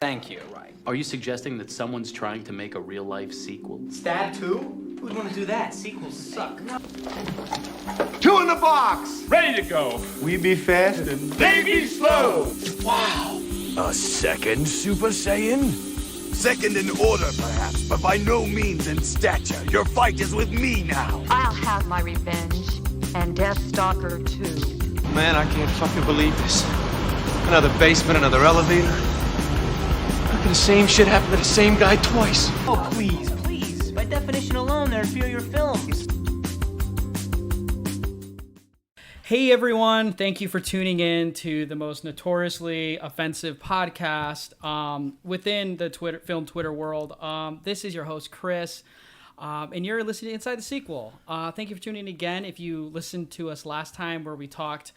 Thank you. Right. Are you suggesting that someone's trying to make a real-life sequel? Stab 2? Who'd want to do that? Sequels suck. 2 in the box! Ready to go. We be fast and They be slow. Wow. A second Super Saiyan? Second in order, perhaps, but by no means in stature. Your fight is with me now. I'll have my revenge, and Deathstalker too. Man, I can't fucking believe this. Another basement, another elevator. How could the same shit happen to the same guy twice? Oh, please. By definition alone, they're inferior films. Hey everyone, thank you for tuning in to the most notoriously offensive podcast within the film Twitter world. This is your host, Chris, and you're listening to Inside the Sequel. Thank you for tuning in again. If you listened to us last time where we talked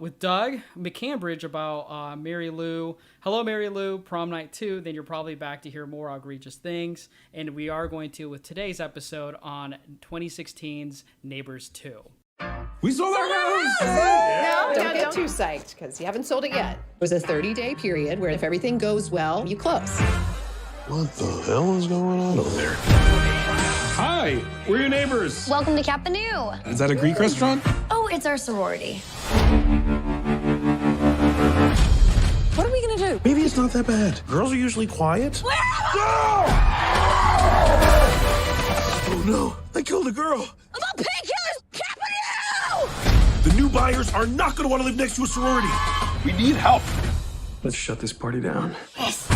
with Doug McCambridge about Mary Lou, Hello Mary Lou, Prom Night 2, then you're probably back to hear more egregious things. And we are going to with today's episode on 2016's Neighbors 2. We sold our house! No, don't get too psyched, because you haven't sold it yet. It was a 30-day period where if everything goes well, you close. What the hell is going on over there? Hi, we're your neighbors. Welcome to Cap the New. Is that a Greek restaurant? Oh, it's our sorority. What are we gonna do? Maybe it's not that bad. Girls are usually quiet. Where am Oh no, I killed a girl. The painkillers! Cap the New! The new buyers are not going to want to live next to a sorority. We need help. Let's shut this party down.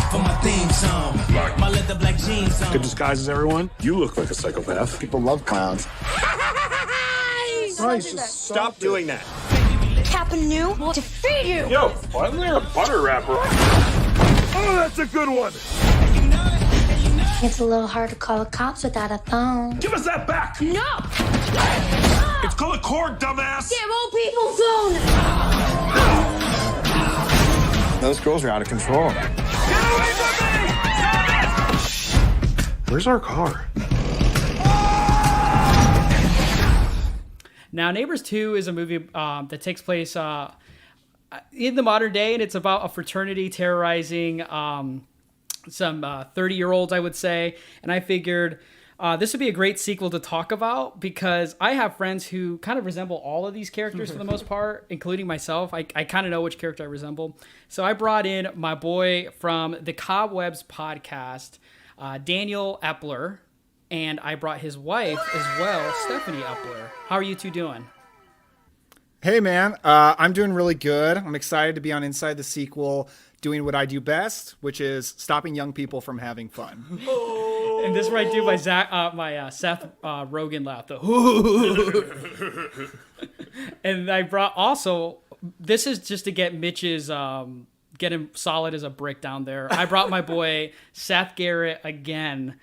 For my theme song, my leather black jeans song. Good disguises, everyone. You look like a psychopath. People love clowns. Bryce, just stop doing that. Cap the New will defeat you! Yo, why isn't there a butter wrapper? Oh, that's a good one. It's a little hard to call the cops without a phone. Give us that back. No! It's called a cord, dumbass. Give old people phone! Those girls are out of control. Get away from me! Stop it! Where's our car? Now, Neighbors 2 is a movie that takes place in the modern day, and it's about a fraternity terrorizing some 30-year-olds, I would say. And I figured this would be a great sequel to talk about because I have friends who kind of resemble all of these characters for the most part, including myself. I kind of know which character I resemble. So I brought in my boy from the Cobwebs podcast, Daniel Epler, and I brought his wife as well, Stephanie Epler. How are you two doing? Hey, man. I'm doing really good. I'm excited to be on Inside the Sequel, doing what I do best, which is stopping young people from having fun. And this is what I do by Seth Rogen laugh. And I brought also, this is just to get Mitch's, get him solid as a brick down there. I brought my boy Seth Garrett again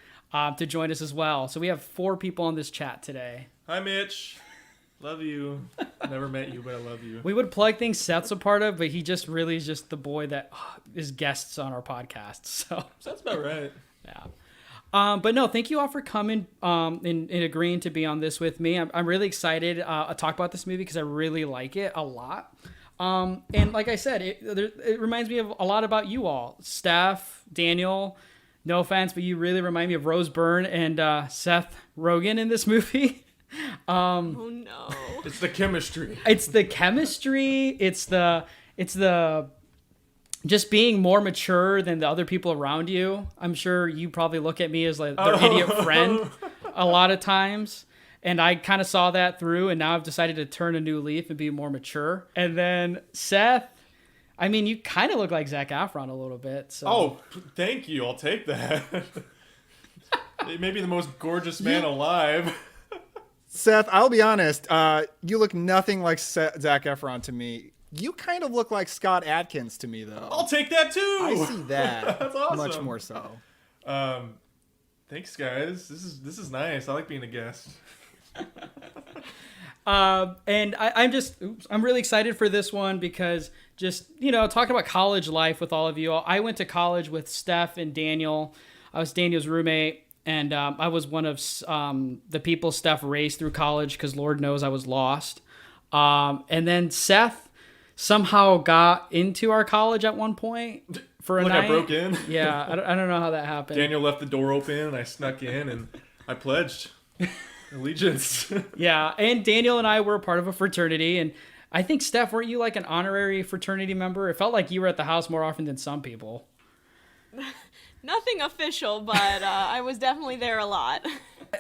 to join us as well. So we have 4 people on this chat today. Hi, Mitch. Love you. Never met you, but I love you. We would plug things Seth's a part of, but he just really is just the boy that is guests on our podcast. So That's about right. yeah. But no, thank you all for coming and agreeing to be on this with me. I'm really excited to talk about this movie because I really like it a lot. And like I said, it reminds me of a lot about you all. Steph, Daniel, no offense, but you really remind me of Rose Byrne and Seth Rogen in this movie. Oh no. It's the chemistry. It's the chemistry. It's the just being more mature than the other people around you. I'm sure you probably look at me as like their idiot friend a lot of times. And I kind of saw that through, and now I've decided to turn a new leaf and be more mature. And then Seth, I mean, you kind of look like Zac Efron a little bit. So. Oh, thank you. I'll take that. He may be the most gorgeous man alive. Seth, I'll be honest. You look nothing like Zac Efron to me. You kind of look like Scott Adkins to me, though. I'll take that too. I see that. That's awesome. Much more so. Thanks, guys. This is nice. I like being a guest. And I'm really excited for this one because just, talking about college life with all of you. I went to college with Steph and Daniel. I was Daniel's roommate. And I was one of the people Steph raised through college because Lord knows I was lost. And then Seth somehow got into our college at one point for a Look, night. I broke in. Yeah, I don't know how that happened. Daniel left the door open, and I snuck in, and I pledged allegiance. Yeah, and Daniel and I were part of a fraternity, and I think, Steph, weren't you like an honorary fraternity member? It felt like you were at the house more often than some people. Nothing official, but I was definitely there a lot.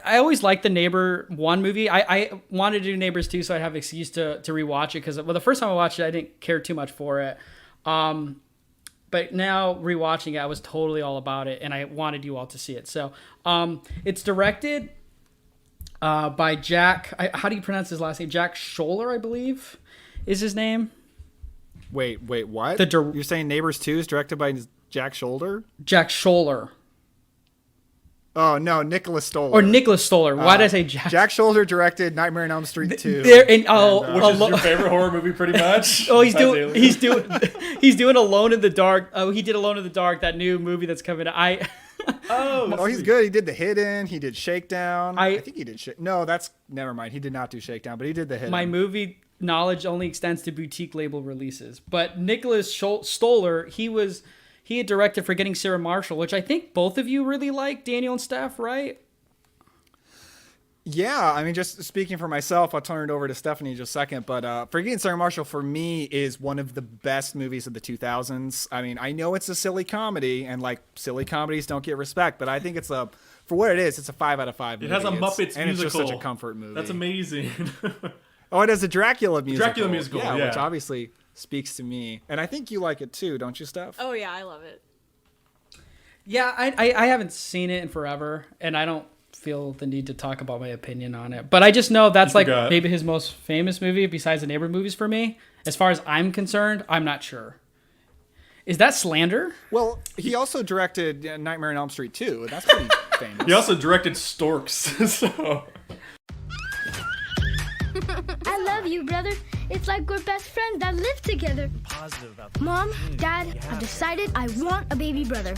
I always liked the Neighbor 1 movie. I wanted to do Neighbors 2, so I'd have an excuse to rewatch it, because the first time I watched it, I didn't care too much for it. But now rewatching it, I was totally all about it, and I wanted you all to see it. So it's directed by Jack. How do you pronounce his last name? Jack Scholler, I believe, is his name. Wait, what? You're saying Neighbors 2 is directed by Jack Shoulder? Jack Scholler. Oh, no, Nicholas Stoller. Or Nicholas Stoller. Why did I say Jack? Jack Shoulder directed Nightmare on Elm Street 2. Which is your favorite horror movie, pretty much. Oh, he's doing Alone in the Dark. Oh, he did Alone in the Dark, that new movie that's coming out. Oh, he's good. He did The Hidden. He did Shakedown. I think he did No, never mind. He did not do Shakedown, but he did The Hidden. My movie knowledge only extends to boutique label releases. But Nicholas Stoller, he had directed Forgetting Sarah Marshall, which I think both of you really like, Daniel and Steph, right? Yeah, I mean, just speaking for myself, I'll turn it over to Stephanie in just a second, but Forgetting Sarah Marshall, for me, is one of the best movies of the 2000s. I mean, I know it's a silly comedy, and, like, silly comedies don't get respect, but I think for what it is, it's a 5 out of 5 movie. It has a Muppets musical. And it's just such a comfort movie. That's amazing. Oh, it has a Dracula musical. Dracula musical, yeah. Which obviously speaks to me. And I think you like it too, don't you, Steph? Oh, yeah, I love it. Yeah, I haven't seen it in forever, and I don't feel the need to talk about my opinion on it. But I just know that's like maybe his most famous movie besides the Neighbor movies for me. As far as I'm concerned, I'm not sure. Is that slander? Well, he also directed Nightmare on Elm Street 2. That's pretty famous. He also directed Storks, so... I love you, brother. It's like we're best friends that live together. Mom, Dad, I've decided I want a baby brother.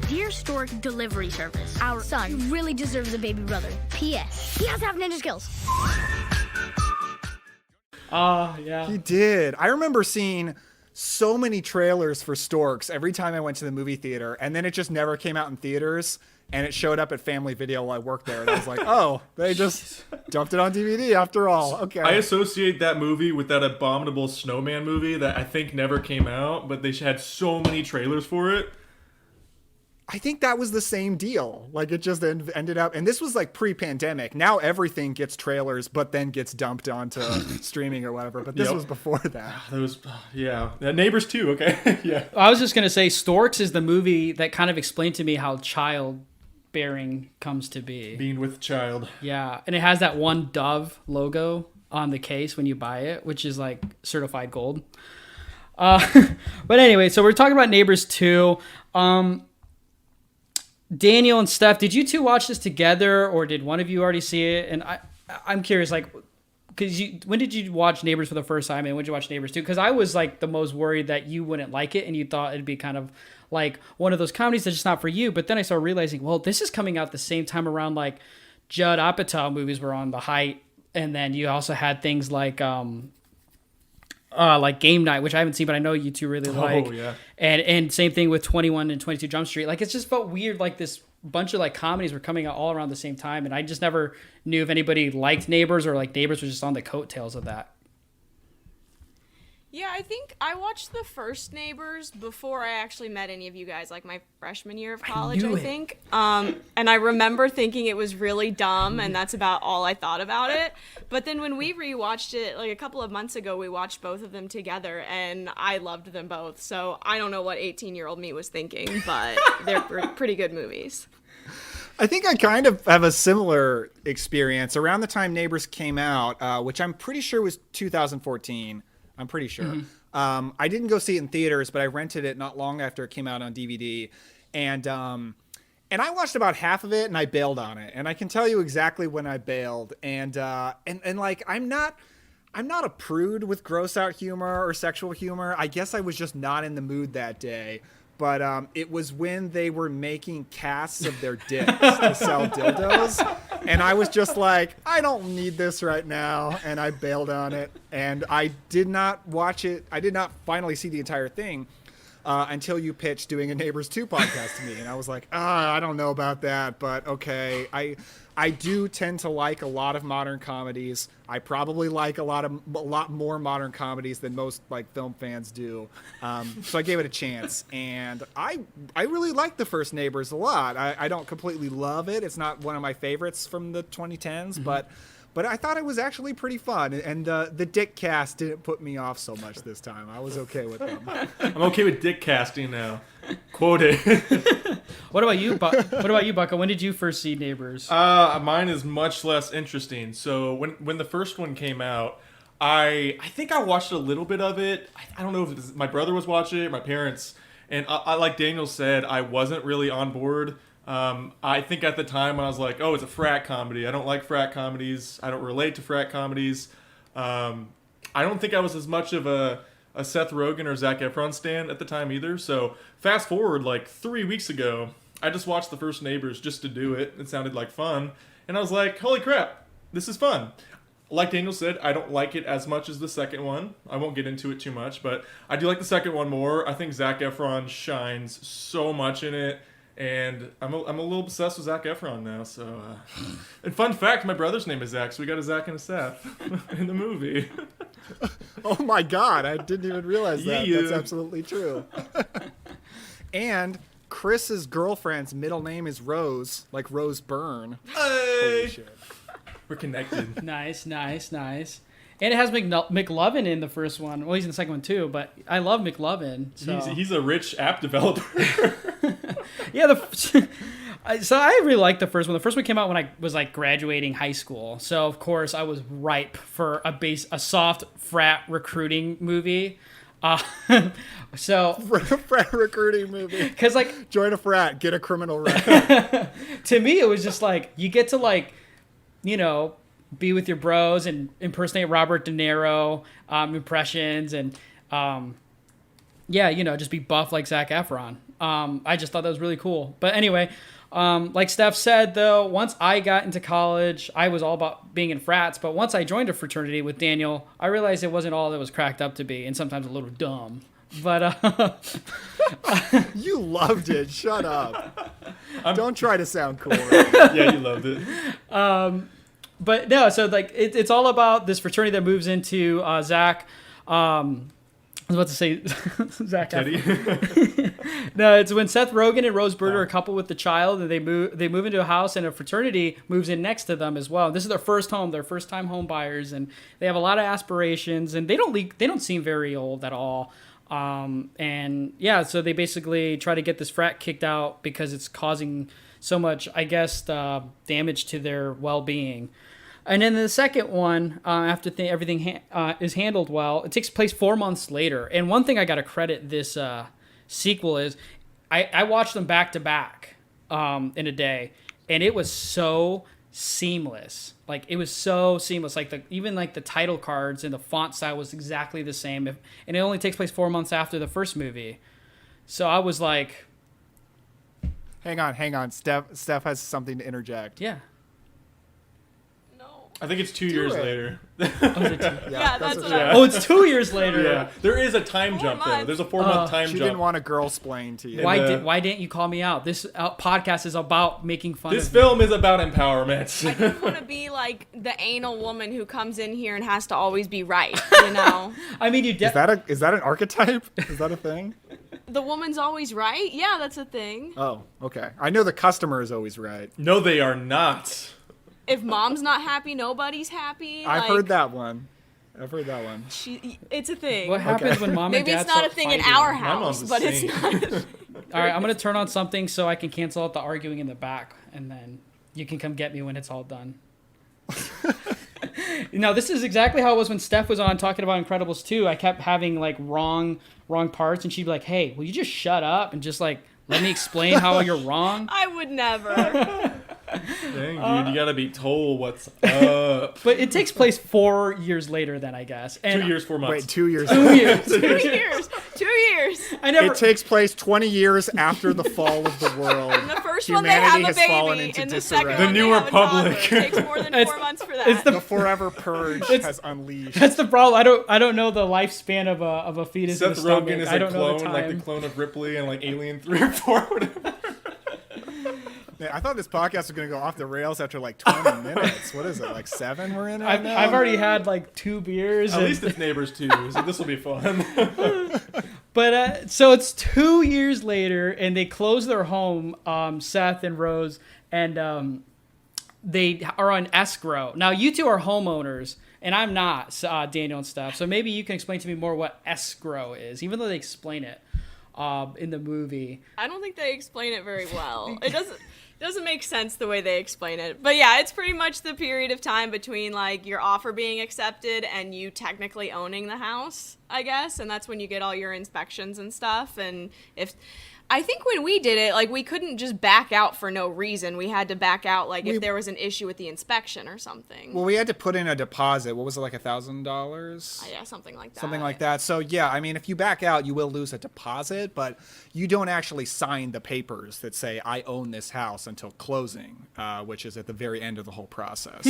Dear Stork Delivery Service, our son really deserves a baby brother. P.S. He has to have ninja skills. Yeah. He did. I remember seeing so many trailers for Storks every time I went to the movie theater, and then it just never came out in theaters. And it showed up at Family Video while I worked there. And I was like, oh, they just dumped it on DVD after all. Okay. I associate that movie with that abominable snowman movie that I think never came out, but they had so many trailers for it. I think that was the same deal. Like, it just ended up... And this was, like, pre-pandemic. Now everything gets trailers, but then gets dumped onto streaming or whatever. But this was before that. Yeah. Neighbors too, okay? Yeah. I was just going to say, Storks is the movie that kind of explained to me how childbearing comes to be. Being with child. Yeah. And it has that one Dove logo on the case when you buy it, which is, like, certified gold. But anyway, so we're talking about Neighbors 2. Daniel and Steph, did you two watch this together, or did one of you already see it? And I'm curious, like, because when did you watch Neighbors for the first time, and when did you watch Neighbors 2? Because I was, like, the most worried that you wouldn't like it, and you thought it'd be kind of like one of those comedies that's just not for you. But then I started realizing, well, this is coming out the same time around, like, Judd Apatow movies were on the height, and then you also had things like Game Night, which I haven't seen, but I know you two really like. Oh, yeah. And same thing with 21 and 22 Jump Street. Like, it just felt weird, like this bunch of, like, comedies were coming out all around the same time, and I just never knew if anybody liked Neighbors or, like, Neighbors was just on the coattails of that. Yeah, I think I watched the first Neighbors before I actually met any of you guys, like my freshman year of college, I think. And I remember thinking it was really dumb, and that's about all I thought about it. But then when we rewatched it, like a couple of months ago, we watched both of them together, and I loved them both. So I don't know what 18-year-old me was thinking, but they're pretty good movies. I think I kind of have a similar experience. Around the time Neighbors came out, which I'm pretty sure was 2014, I'm pretty sure. Mm-hmm. I didn't go see it in theaters, but I rented it not long after it came out on DVD. And I watched about half of it, and I bailed on it. And I can tell you exactly when I bailed. And like, I'm not a prude with gross out humor or sexual humor. I guess I was just not in the mood that day. But it was when they were making casts of their dicks to sell dildos. And I was just like, I don't need this right now. And I bailed on it. And I did not watch it. I did not finally see the entire thing. until you pitched doing a Neighbors 2 podcast to me. And I was like, I don't know about that, but okay. I do tend to like a lot of modern comedies. I probably like a lot more modern comedies than most like film fans do. So I gave it a chance, and I really like the first Neighbors a lot. I don't completely love it. It's not one of my favorites from the 2010s, but I thought it was actually pretty fun, and the dick cast didn't put me off so much this time. I was okay with them. I'm okay with dick casting now. Quoted. What about you, Bucko? When did you first see Neighbors? Mine is much less interesting. So when the first one came out, I think I watched a little bit of it. I don't know if it was, my brother was watching it, my parents, and I like Daniel said, I wasn't really on board. I think at the time when I was like, oh, it's a frat comedy. I don't like frat comedies. I don't relate to frat comedies. I don't think I was as much of a Seth Rogen or Zac Efron stan at the time either. So fast forward like 3 weeks ago, I just watched the first Neighbors just to do it. It sounded like fun. And I was like, holy crap, this is fun. Like Daniel said, I don't like it as much as the second one. I won't get into it too much, but I do like the second one more. I think Zac Efron shines so much in it. And I'm a little obsessed with Zac Efron now. So, and fun fact, my brother's name is Zach, so we got a Zach and a Seth in the movie. Oh my God, I didn't even realize that. Yeah. That's absolutely true. And Chris's girlfriend's middle name is Rose, like Rose Byrne. Hey! Holy shit. We're connected. Nice. And it has McLovin in the first one. Well, he's in the second one too, but I love McLovin. So. He's a rich app developer. Yeah, so I really liked the first one. The first one came out when I was like graduating high school. So of course I was ripe for a soft frat recruiting movie. So frat recruiting movie. Because like join a frat, get a criminal record. To me, it was just like you get to like, you know, be with your bros and impersonate Robert De Niro impressions and yeah, you know, just be buff like Zac Efron. I just thought that was really cool. But anyway, like Steph said, though, once I got into college, I was all about being in frats. But once I joined a fraternity with Daniel, I realized it wasn't all that was cracked up to be, and sometimes a little dumb. But you loved it. Shut up. Don't try to sound cool. Yeah, you loved it. But no, so like it's all about this fraternity that moves into Zach. I was about to say Zac Efron. No, it's when Seth Rogen and Rose Byrne are a couple with the child, and they move into a house, and a fraternity moves in next to them as well. This is their first home, their first time home buyers, and they have a lot of aspirations, and they don't seem very old at all. And yeah, so they basically try to get this frat kicked out because it's causing so much, I guess, damage to their well-being. And then the second one, after everything is handled well, it takes place 4 months later. And one thing I got to credit this sequel is I watched them back to back in a day, and it was so seamless. Like it was so seamless. Like even the title cards and the font style was exactly the same. And it only takes place 4 months after the first movie. So I was like, hang on. Steph has something to interject. Yeah. I think it's 2 years later. Yeah, that's what Oh, it's 2 years later. Yeah, there is a time jump though. There's a 4 month time she jump. didn't want a girl-splain to you. Why didn't you call me out? This podcast is about making fun. This film is about empowerment. I didn't want to be like the anal woman who comes in here and has to always be right. You know. I mean, is that an archetype? Is that a thing? The woman's always right. Yeah, that's a thing. Oh, okay. I know the customer is always right. No, they are not. If mom's not happy, nobody's happy. I've heard that one. It's a thing. What happens when mom and dad Maybe it's not a thing fighting? in our house, but it's not. All right, I'm going to turn on something so I can cancel out the arguing in the back, and then you can come get me when it's all done. This is exactly how it was when Steph was on talking about Incredibles 2. I kept having like wrong parts, and she'd be like, hey, will you just shut up and just like let me explain how you're wrong? I would never. Dang, dude, you gotta be told what's up. But it takes place 4 years later then, I guess. And 2 years, 4 months. Wait, 2 years. 2 years. 2 years. 2 years. It takes place 20 years after the fall of the world. In the first one, they have Humanity a has fallen baby. into In the disarray. second The one, New they have a Republic. toddler. It takes more than 4 months for that. The forever purge has unleashed. That's the problem. I don't know the lifespan of a fetus. Seth in the stomach. Rogen is I a don't know clone, the like time. the clone of Ripley and like Alien 3 or 4 or whatever. Man, I thought this podcast was going to go off the rails after like 20 minutes. What is it, like 7 we're in right now? I've already had like 2 beers. At least it's Neighbors 2, so this will be fun. But so it's 2 years later, and they close their home, Seth and Rose, and they are on escrow. Now, you two are homeowners, and I'm not, Daniel and Stef. So maybe you can explain to me more what escrow is, even though they explain it in the movie. I don't think they explain it very well. It doesn't make sense the way they explain it. But yeah, it's pretty much the period of time between like your offer being accepted and you technically owning the house, I guess. And that's when you get all your inspections and stuff. And I think when we did it, like we couldn't just back out for no reason. We had to back out like if there was an issue with the inspection or something. Well, we had to put in a deposit. What was it, like $1,000? Yeah, something like that. Something like that. So yeah, I mean, if you back out, you will lose a deposit, but you don't actually sign the papers that say I own this house until closing, which is at the very end of the whole process.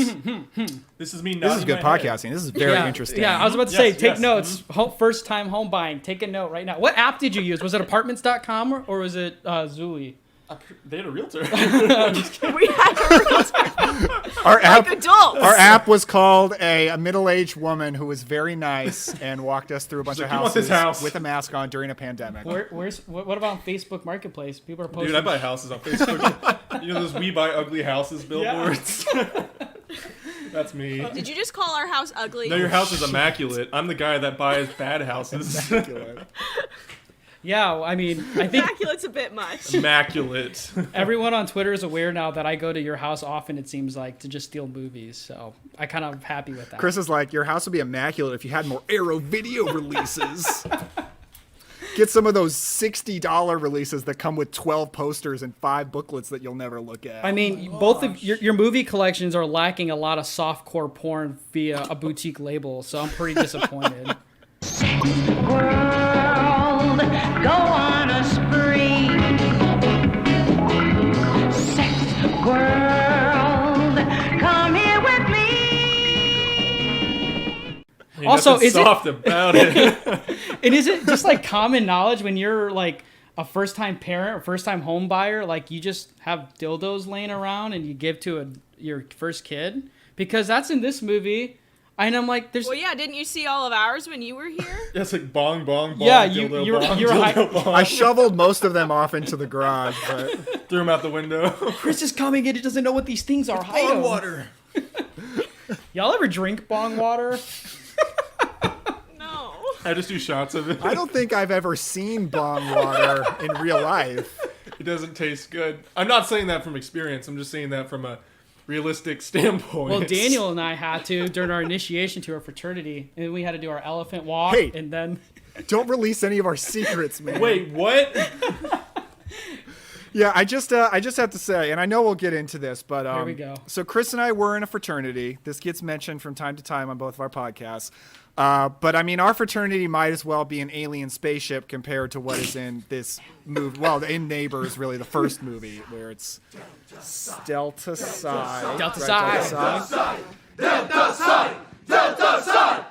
This is me. This is good podcasting. This is very interesting. Yeah, I was about to say, take notes. First time home buying. Take a note right now. What app did you use? Was it apartments.com or was it Zooey? They had a realtor. We had a realtor. Our app, like adults. Our app was called a middle-aged woman who was very nice and walked us through a bunch of houses with a mask on during a pandemic. What about Facebook Marketplace? People are posting. Dude, I buy houses on Facebook. You know those "We Buy Ugly Houses" billboards? Yeah. That's me. Did you just call our house ugly? No, your house is immaculate. I'm the guy that buys bad houses. Immaculate. Yeah, I mean, I think Immaculate's a bit much. Immaculate. Everyone on Twitter is aware now that I go to your house often, it seems like, to just steal movies. So I kind of happy with that. Chris is like, your house would be immaculate if you had more Arrow video releases. Get some of those $60 releases that come with 12 posters and 5 booklets that you'll never look at. I mean, both of your movie collections are lacking a lot of softcore porn via a boutique label, so I'm pretty disappointed. Go on a spree. Sex world, come here with me. Hey, also, is soft about it? And is it just like common knowledge when you're like a first-time parent or first-time home buyer, like you just have dildos laying around and you give to your first kid? Because that's in this movie. And I'm like, there's. Well, yeah, didn't you see all of ours when you were here? Yeah, it's like bong, bong, bong. Yeah, dildo, you're bong. I shoveled most of them off into the garage, but threw them out the window. Chris is coming in. He doesn't know what these things are. Hide Bong them. water. Y'all ever drink bong water? No. I just do shots of it. I don't think I've ever seen bong water in real life. It doesn't taste good. I'm not saying that from experience. I'm just saying that from a realistic standpoint. Well, Daniel and I had to during our initiation to our fraternity, and we had to do our elephant walk, Hey. and then Don't release any of our secrets, man. Wait, what? Yeah, I just have to say, and I know we'll get into this, but Here we go. So Chris and I were in a fraternity. This gets mentioned from time to time on both of our podcasts. But I mean, our fraternity might as well be an alien spaceship compared to what is in this movie. Well, in Neighbors, really the first movie, where it's Delta Psi. Delta right, Psi. Delta Psi! Delta Psi!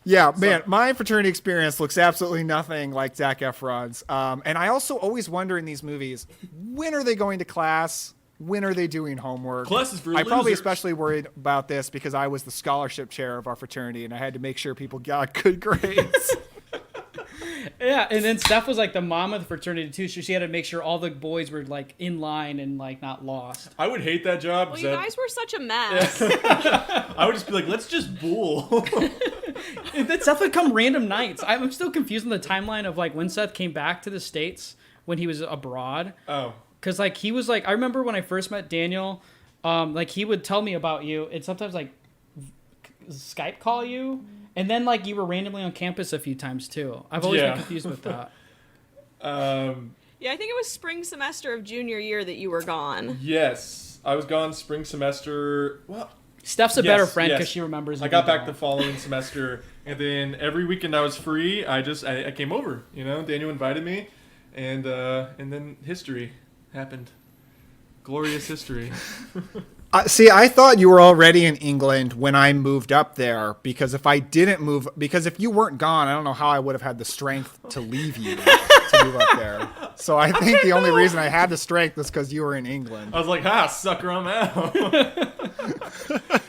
Yeah, man, my fraternity experience looks absolutely nothing like Zac Efron's. And I also always wonder in these movies, when are they going to class? When are they doing homework? Class is for I probably losers. especially worried about this because I was the scholarship chair of our fraternity and I had to make sure people got good grades. yeah, and then Steph was like the mom of the fraternity too, so she had to make sure all the boys were like in line and like not lost. I would hate that job. Well, you guys were such a mess. I would just be like, let's just bull. That Seth would come random nights. I'm still confused on the timeline of like when Seth came back to the States when he was abroad. Oh. Cause like he was like, I remember when I first met Daniel, like he would tell me about you and sometimes like Skype call you, and then like you were randomly on campus a few times too. I've always been confused with that. Yeah, I think it was spring semester of junior year that you were gone. Yes. I was gone spring semester. Well, Steph's a better friend because she remembers. I got back the following semester, and then every weekend I was free. I came over. Daniel invited me, and then history happened. Glorious history. See, I thought you were already in England when I moved up there, because if you weren't gone, I don't know how I would have had the strength to leave you to move up there. So I think the only reason I had the strength was because you were in England. I was like, sucker, I'm out.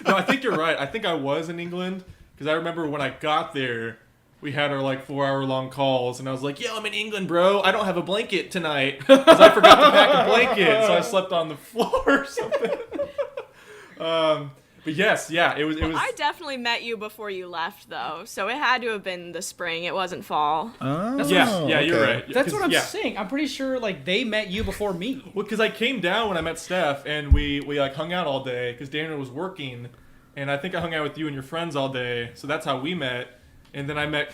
No, I think you're right. I think I was in England because I remember when I got there, we had our 4-hour-long calls, and I was like, "Yo, I'm in England, bro. I don't have a blanket tonight because I forgot to pack a blanket, so I slept on the floor or something." But yes, it was. I definitely met you before you left, though, so it had to have been the spring. It wasn't fall. Oh, yeah, you're right. That's what I'm saying. I'm pretty sure they met you before me. Well, because I came down when I met Steph, and we hung out all day because Daniel was working, and I think I hung out with you and your friends all day, so that's how we met. And then I met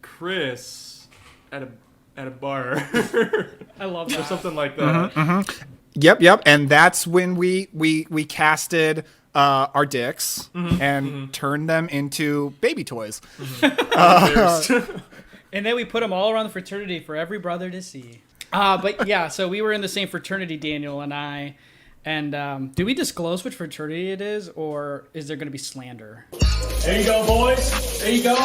Chris at a bar. I love that. Or something like that. Mm-hmm. Yep. And that's when we casted our dicks and turned them into baby toys. And then we put them all around the fraternity for every brother to see. But yeah, so we were in the same fraternity, Daniel and I. And do we disclose which fraternity it is, or is there going to be slander? There you go, boys. There you go.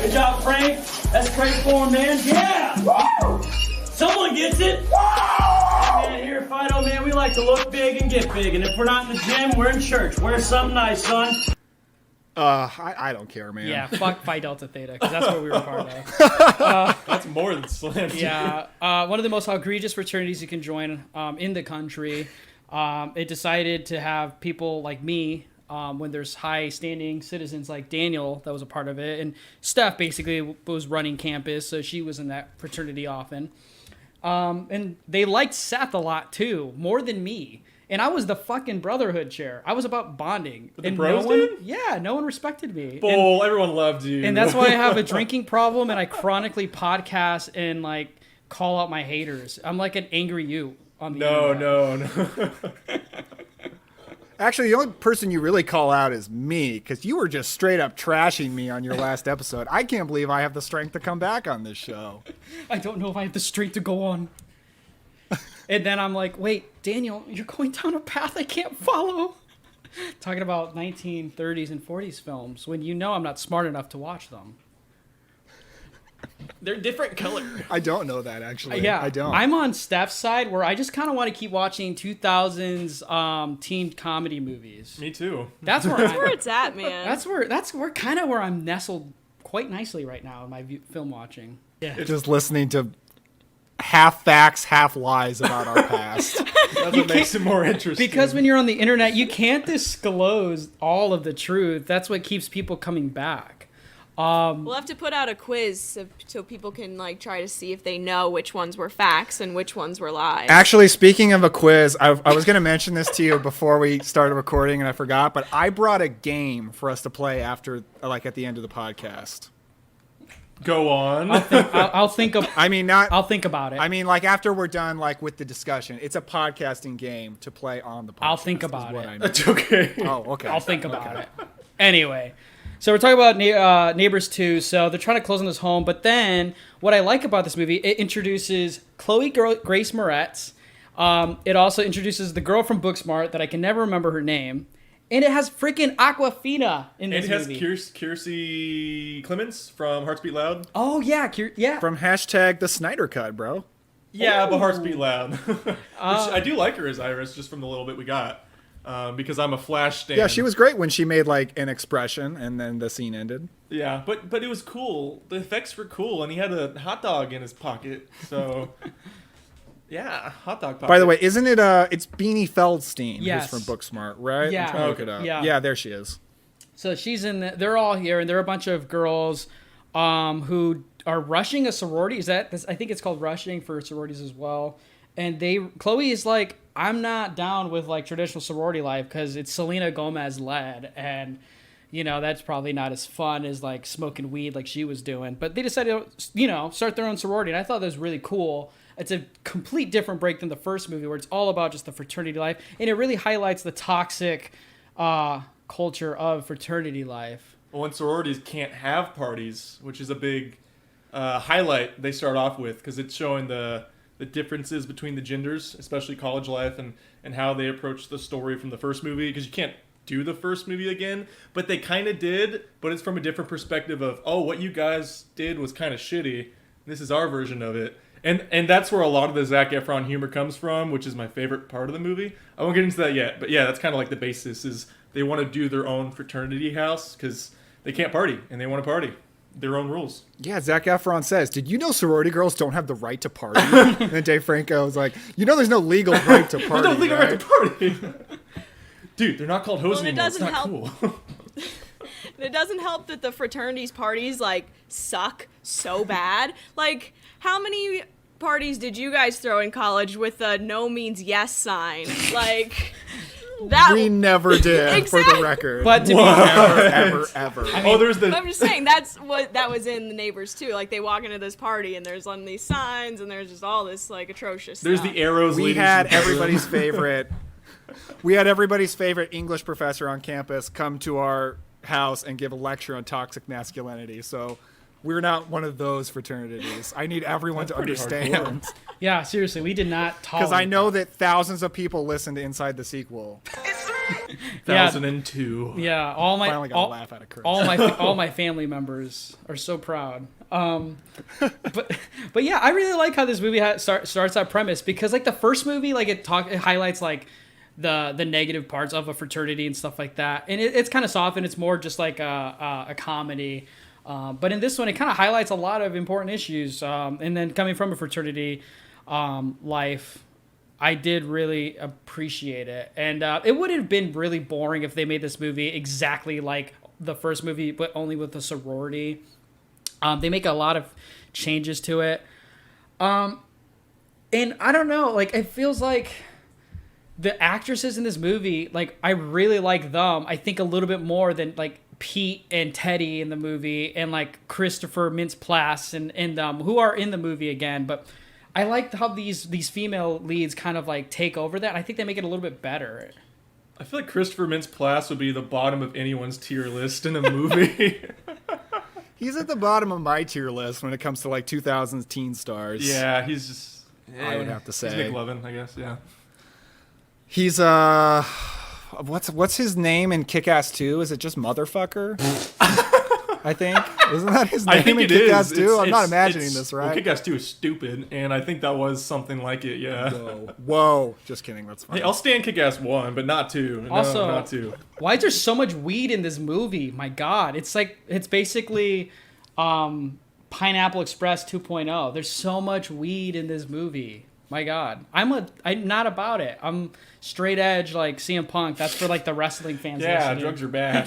Good job, Frank. That's great form, man. Yeah! Woo! Someone gets it. Hey, man, here at Fido, man, we like to look big and get big. And if we're not in the gym, we're in church. Wear something nice, son. I don't care, man. Yeah, fuck Phi Delta Theta, because that's what we were part of. That's more than slander. Yeah, one of the most egregious fraternities you can join in the country. It decided to have people like me, when there's high-standing citizens like Daniel that was a part of it, and Steph basically was running campus, so she was in that fraternity often. And they liked Seth a lot too, more than me. And I was the fucking brotherhood chair. I was about bonding. But the bros did? Yeah, no one respected me. Bull, everyone loved you. And that's why I have a drinking problem, and I chronically podcast and call out my haters. I'm like an angry you. No. Actually, the only person you really call out is me, because you were just straight up trashing me on your last episode. I can't believe I have the strength to come back on this show. I don't know if I have the strength to go on. And then I'm like, wait, Daniel, you're going down a path I can't follow. Talking about 1930s and 40s films when I'm not smart enough to watch them. They're different color. I don't know that, actually. Yeah, I don't. I'm on Steph's side where I just kind of want to keep watching 2000s teen comedy movies. Me too. That's where it's at, man. That's where kind of where I'm nestled quite nicely right now in my film watching. Yeah. Just listening to half facts, half lies about our past. That's what makes it more interesting. Because when you're on the internet, you can't disclose all of the truth. That's what keeps people coming back. We'll have to put out a quiz so people can try to see if they know which ones were facts and which ones were lies. Actually, speaking of a quiz, I was going to mention this to you before we started recording and I forgot, but I brought a game for us to play after, at the end of the podcast. Go on. I'll think about it. I mean, after we're done, with the discussion, it's a podcasting game to play on the podcast. I'll think about it. That's okay. Oh, okay. I'll think about it. Anyway. So we're talking about Neighbors 2. So they're trying to close on this home. But then what I like about this movie, it introduces Chloe Grace Moretz. It also introduces the girl from Booksmart that I can never remember her name. And it has freaking Aquafina in this movie. It has Kiersey Clements from Hearts Beat Loud. Oh, yeah. From #the Snyder Cut, bro. Yeah, but Hearts Beat Loud. Which I do like her as Iris, just from the little bit we got. Because I'm a Flash stan. Yeah, she was great when she made an expression and then the scene ended. Yeah, but it was cool. The effects were cool, and he had a hot dog in his pocket. So, yeah, hot dog pocket. By the way, isn't it? It's Beanie Feldstein who's from Booksmart, right? Yeah. I'm trying to look it up. Yeah, there she is. So she's in. They're all here, and they're a bunch of girls who are rushing a sorority. I think it's called rushing for sororities as well. And Chloe is like, I'm not down with traditional sorority life because it's Selena Gomez led, and that's probably not as fun as smoking weed like she was doing. But they decided to start their own sorority, and I thought that was really cool. it's a complete different break than the first movie, where it's all about just the fraternity life, and it really highlights the toxic culture of fraternity life. Well, when sororities can't have parties, which is a big highlight they start off with, because it's showing the differences between the genders, especially college life, and how they approach the story from the first movie, because you can't do the first movie again, but they kind of did, but it's from a different perspective of, oh, what you guys did was kind of shitty. This is our version of it. And that's where a lot of the Zac Efron humor comes from, which is my favorite part of the movie. I won't get into that yet, but yeah, that's kind of like the basis, is they want to do their own fraternity house because they can't party, and they want to party. Their own rules. Yeah, Zac Efron says, did you know sorority girls don't have the right to party? And then Dave Franco was like, there's no legal right to party. There's no legal right to party. Dude, they're not called hoes anymore. It's not cool. It doesn't help that the fraternities parties like suck so bad. Like, how many parties did you guys throw in college with a no means yes sign? Like, that we never did, exactly. For the record. But to be ever. I mean, there's the. I'm just saying that was in the Neighbors too. Like, they walk into this party and there's on these signs and there's just all this like atrocious. There's stuff. the arrows. We had everybody's favorite. We had everybody's favorite English professor on campus come to our house and give a lecture on toxic masculinity. So we're not one of those fraternities. I need everyone to understand. Yeah, seriously, we did not tolerate. Because I know that thousands of people listened to Inside the Sequel. 2002. Yeah, all my finally got a laugh out of Chris. all my family members are so proud. But yeah, I really like how this movie starts that premise, because like the first movie, like it highlights like the negative parts of a fraternity and stuff like that, and it's kind of soft and it's more just like a comedy. But in this one, it kind of highlights a lot of important issues. And then coming from a fraternity life, I did really appreciate it. And it would have been really boring if they made this movie exactly like the first movie, but only with the sorority. They make a lot of changes to it. And I don't know, like, it feels like the actresses in this movie, like, I really like them. I think a little bit more than, like, Pete and Teddy in the movie, and, like, Christopher Mintz-Plasse and who are in the movie again. But I like how these female leads kind of, like, take over that. And I think they make it a little bit better. I feel like Christopher Mintz-Plasse would be the bottom of anyone's tier list in a movie. He's at the bottom of my tier list when it comes to, like, 2000s teen stars. Yeah, he's just... I would have to say. He's McLovin, I guess, yeah. He's, what's his name in Kick-Ass 2? Is it just Motherfucker? I think. Isn't that his name I think in it Kick-Ass is. 2? I'm not imagining this, right? Well, Kick-Ass 2 is stupid, and I think that was something like it, yeah. Whoa. Just kidding, that's fine. Hey, I'll stand Kick-Ass 1, but not 2. Also, no, not 2. Why is there so much weed in this movie? My God. It's like, it's basically Pineapple Express 2.0. There's so much weed in this movie. My God. I'm not about it. I'm straight edge, like CM Punk. That's for like the wrestling fans. Yeah, listening. drugs are bad.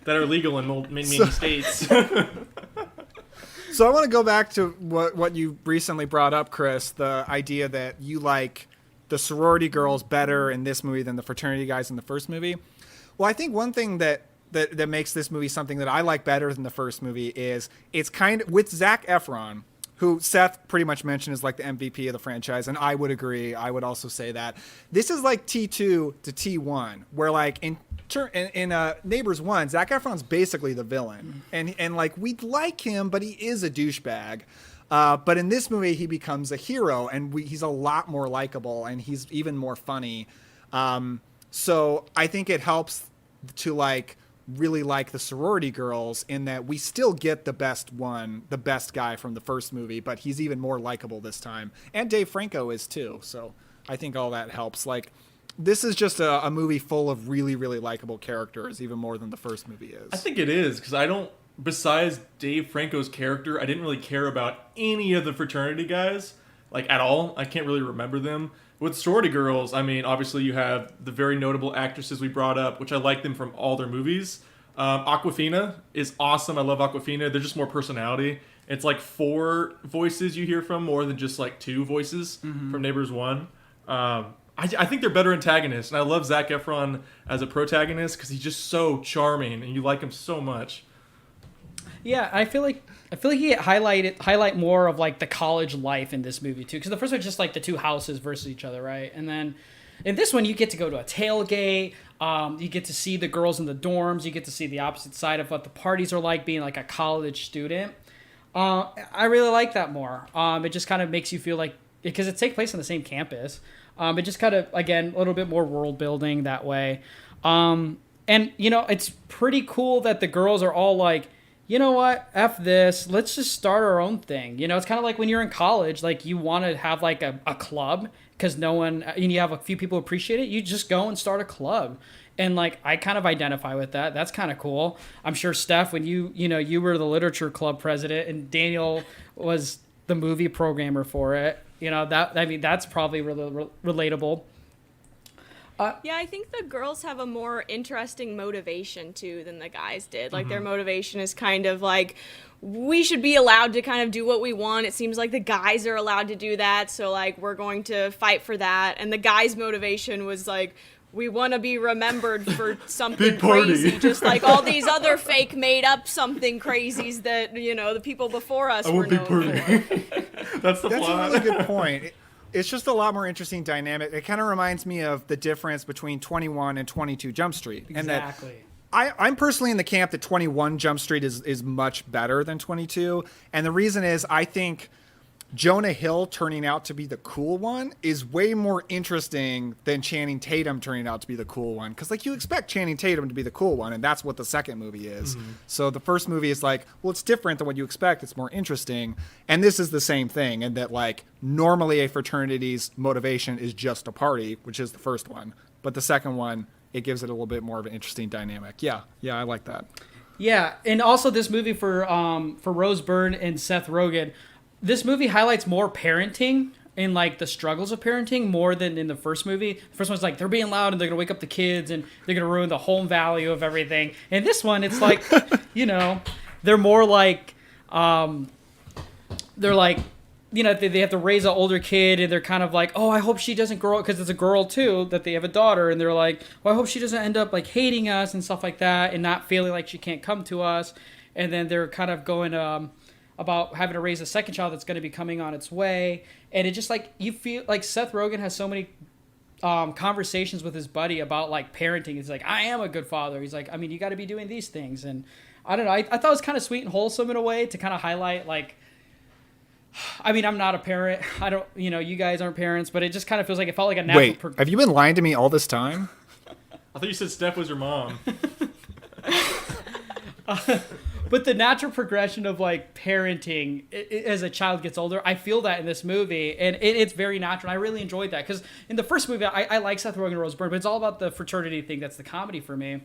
That are legal in many states. So I want to go back to what you recently brought up, Chris, the idea that you like the sorority girls better in this movie than the fraternity guys in the first movie. Well, I think one thing that makes this movie something that I like better than the first movie is it's kind of with Zac Efron, who Seth pretty much mentioned is like the MVP of the franchise, and I would agree. I would also say that this is like T2 to T1, where like in Neighbors 1, Zac Efron's basically the villain, and like we like him, but he is a douchebag. But in this movie, he becomes a hero, and he's a lot more likable, and he's even more funny. So I think it helps to like really like the sorority girls in that we still get the best guy from the first movie, but he's even more likable this time. And Dave Franco is too. So I think all that helps. Like, this is just a movie full of really, really likable characters, even more than the first movie is. I think it is, because besides Dave Franco's character, I didn't really care about any of the fraternity guys, like, at all. I can't really remember them. With sorority girls, I mean, obviously you have the very notable actresses we brought up, which I like them from all their movies. Awkwafina is awesome. I love Awkwafina. They're just more personality. It's like 4 voices you hear from more than just like 2 voices from Neighbors 1. I think they're better antagonists, and I love Zac Efron as a protagonist because he's just so charming, and you like him so much. Yeah, I feel like I feel like he highlight more of like the college life in this movie too, because the first one's just like the two houses versus each other, right? And then in this one, you get to go to a tailgate. You get to see the girls in the dorms. You get to see the opposite side of what the parties are like, being like a college student. I really like that more. It just kind of makes you feel like, because it takes place on the same campus. It just kind of, again, a little bit more world building that way. And, you know, it's pretty cool that the girls are all like, you know what, F this, let's just start our own thing. You know, it's kind of like when you're in college, like you want to have like a club because no one, and you have a few people who appreciate it, you just go and start a club. And like, I kind of identify with that. That's kind of cool. I'm sure, Steph, when you were the literature club president and Daniel was the movie programmer for it, you know, that's probably relatable. Yeah, I think the girls have a more interesting motivation, too, than the guys did. Like, their motivation is kind of like, we should be allowed to kind of do what we want. It seems like the guys are allowed to do that, so, like, we're going to fight for that. And the guys' motivation was, like, we want to be remembered for something crazy, just like all these other fake made-up something crazies that, you know, the people before us were known for. That's the plot. That's a really good point. It's just a lot more interesting dynamic. It kind of reminds me of the difference between 21 and 22 Jump Street. Exactly. And that I'm personally in the camp that 21 Jump Street is much better than 22. And the reason is I think Jonah Hill turning out to be the cool one is way more interesting than Channing Tatum turning out to be the cool one. Because, like, you expect Channing Tatum to be the cool one, and that's what the second movie is. So the first movie is like, well, it's different than what you expect. It's more interesting. And this is the same thing in that, like, normally a fraternity's motivation is just a party, which is the first one. But the second one, it gives it a little bit more of an interesting dynamic. Yeah, I like that. Yeah, and also this movie for Rose Byrne and Seth Rogen, this movie highlights more parenting and like the struggles of parenting more than in the first movie. The first one's like they're being loud and they're gonna wake up the kids and they're gonna ruin the home value of everything. And this one, it's like, you know, they're more like, they're like, you know, they have to raise an older kid and they're kind of like, oh, I hope she doesn't grow up, because it's a girl too, that they have a daughter, and they're like, well, I hope she doesn't end up like hating us and stuff like that and not feeling like she can't come to us. And then they're kind of going about having to raise a second child that's going to be coming on its way. And it just like, you feel like Seth Rogen has so many conversations with his buddy about like parenting. He's like, I am a good father. He's like, I mean, you got to be doing these things. And I don't know. I thought it was kind of sweet and wholesome in a way to kind of highlight like, I mean, I'm not a parent. I don't, you know, you guys aren't parents, but it just kind of feels like it felt like a natural. Wait, have you been lying to me all this time? I thought you said Steph was your mom. But the natural progression of like parenting as a child gets older, I feel that in this movie, and it's very natural. I really enjoyed that because in the first movie, I like Seth Rogen and Rose Byrne, but it's all about the fraternity thing. That's the comedy for me.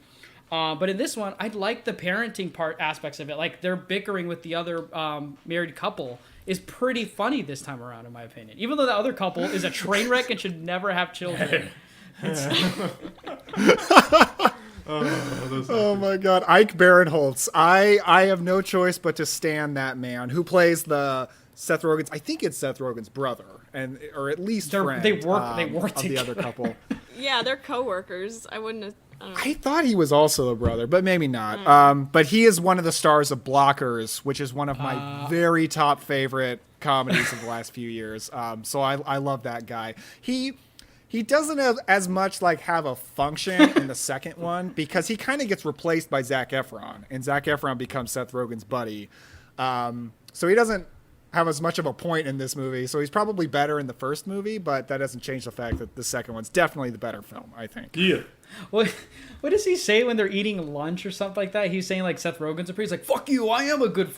But in this one, I like the parenting aspects of it. Like they're bickering with the other married couple is pretty funny this time around, in my opinion. Even though the other couple is a train wreck and should never have children. Oh my God, Ike Barinholtz. I have no choice but to stand that man who plays the Seth Rogen's. I think it's Seth Rogen's brother, or at least friend. They work of together. The other couple. Yeah, they're coworkers. I wouldn't have. I thought he was also a brother, but maybe not. But he is one of the stars of Blockers, which is one of my very top favorite comedies of the last few years. So I love that guy. He doesn't have as much have a function in the second one because he kind of gets replaced by Zac Efron, and Zac Efron becomes Seth Rogen's buddy. So he doesn't have as much of a point in this movie. So he's probably better in the first movie, but that doesn't change the fact that the second one's definitely the better film, I think. Yeah. What does he say when they're eating lunch or something like that? He's saying like Seth Rogen's a parent. He's like, "Fuck you! I am a good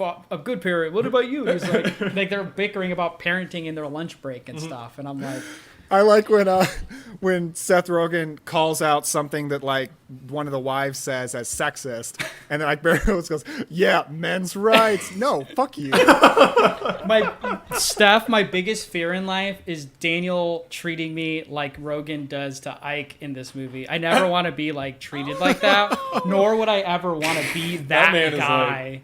parent. What about you?" He's like they're bickering about parenting in their lunch break and stuff. And I'm like, I like when Seth Rogen calls out something that one of the wives says as sexist, and then Barry Rose goes, "Yeah, men's rights." No, fuck you. My biggest fear in life is Daniel treating me like Rogen does to Ike in this movie. I never want to be treated like that, nor would I ever want to be that man guy.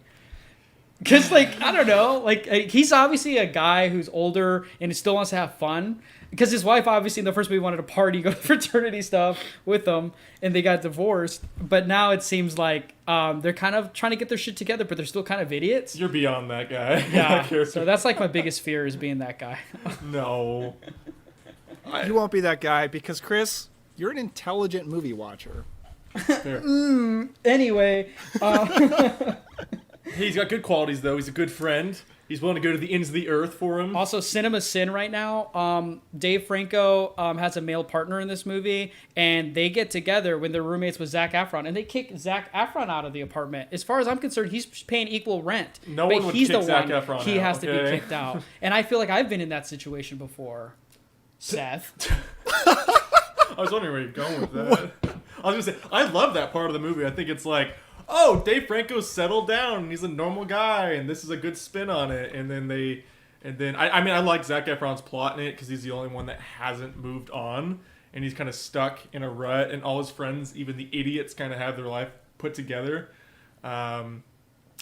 Because, like, I don't know. Like, he's obviously a guy who's older and he still wants to have fun. Because his wife, obviously, in the first movie wanted to party, go to fraternity stuff with him, and they got divorced. But now it seems like they're kind of trying to get their shit together, but they're still kind of idiots. You're beyond that guy. Yeah, so that's like my biggest fear is being that guy. No. You won't be that guy because, Chris, you're an intelligent movie watcher. Anyway. He's got good qualities, though. He's a good friend. He's willing to go to the ends of the earth for him. Also, Cinema Sin right now. Dave Franco has a male partner in this movie, and they get together when they're roommates with Zac Efron, and they kick Zac Efron out of the apartment. As far as I'm concerned, he's paying equal rent. No but one would he's kick the Zac one Efron he out, has to be okay? kicked out. And I feel like I've been in that situation before. Seth. I was wondering where you're going with that. I was gonna say, I love that part of the movie. I think it's like, oh, Dave Franco's settled down and he's a normal guy and this is a good spin on it. And then I like Zac Efron's plot in it because he's the only one that hasn't moved on and he's kind of stuck in a rut and all his friends, even the idiots, kind of have their life put together.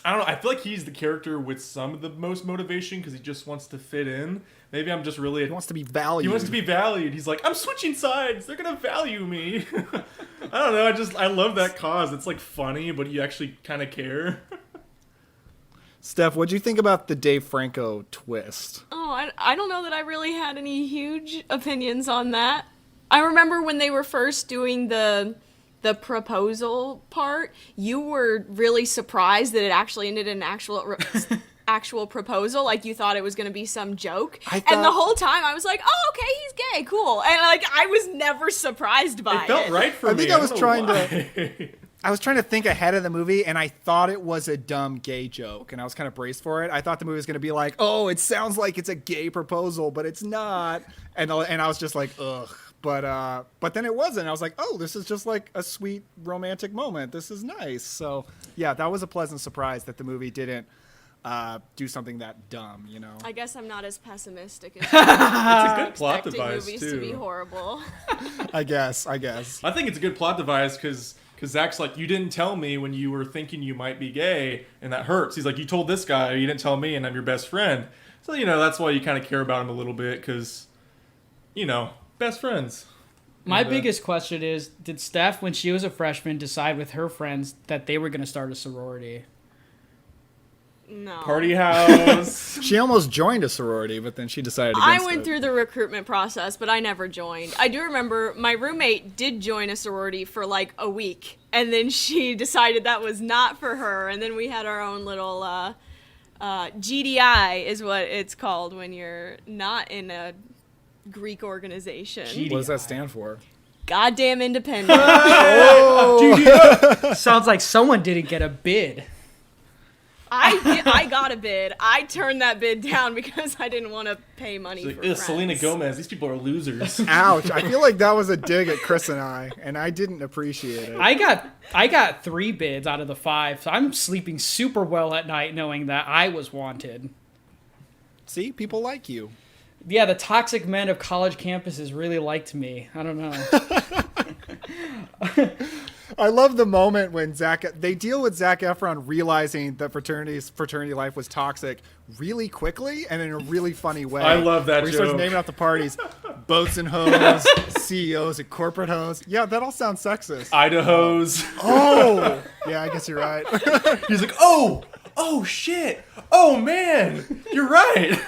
I don't know. I feel like he's the character with some of the most motivation because he just wants to fit in. Maybe I'm just really... He wants to be valued. He wants to be valued. He's like, I'm switching sides. They're going to value me. I don't know. I love that cause. It's like funny, but you actually kind of care. Steph, what'd you think about the Dave Franco twist? Oh, I don't know that I really had any huge opinions on that. I remember when they were first doing the proposal part, you were really surprised that it actually ended in an actual proposal. Like you thought it was going to be some joke. And the whole time I was like, oh, okay, he's gay, cool. And like I was never surprised by it. It felt right for me. I think I was trying to think ahead of the movie, and I thought it was a dumb gay joke, and I was kind of braced for it. I thought the movie was going to be like, oh, it sounds like it's a gay proposal, but it's not. And I was just like, ugh. But then it wasn't. I was like, oh, this is just like a sweet romantic moment. This is nice. So yeah, that was a pleasant surprise that the movie didn't do something that dumb, you know. I guess I'm not as pessimistic as it's a good plot device movies too. To be horrible. I guess. I think it's a good plot device because Zach's like, you didn't tell me when you were thinking you might be gay, and that hurts. He's like, you told this guy, you didn't tell me, and I'm your best friend. So that's why you kind of care about him a little bit because, best friends. My biggest question is, did Steph, when she was a freshman, decide with her friends that they were going to start a sorority? No. Party house. She almost joined a sorority, but then she decided against it. I went through the recruitment process, but I never joined. I do remember my roommate did join a sorority for like a week, and then she decided that was not for her, and then we had our own little GDI is what it's called when you're not in a Greek organization. What does that stand for? Goddamn independent. Sounds like someone didn't get a bid. I got a bid. I turned that bid down because I didn't want to pay money for friends. Selena Gomez. These people are losers. Ouch. I feel like that was a dig at Chris and I didn't appreciate it. I got 3 bids out of the 5, so I'm sleeping super well at night knowing that I was wanted. See, people like you. Yeah, the toxic men of college campuses really liked me. I don't know. I love the moment when they deal with Zac Efron realizing that fraternity life was toxic really quickly and in a really funny way. I love that where joke. He starts naming out the parties. Boats and hoes, CEOs and corporate hoes. Yeah, that all sounds sexist. Idahos. Oh! Yeah, I guess you're right. He's like, oh shit. Oh man, you're right.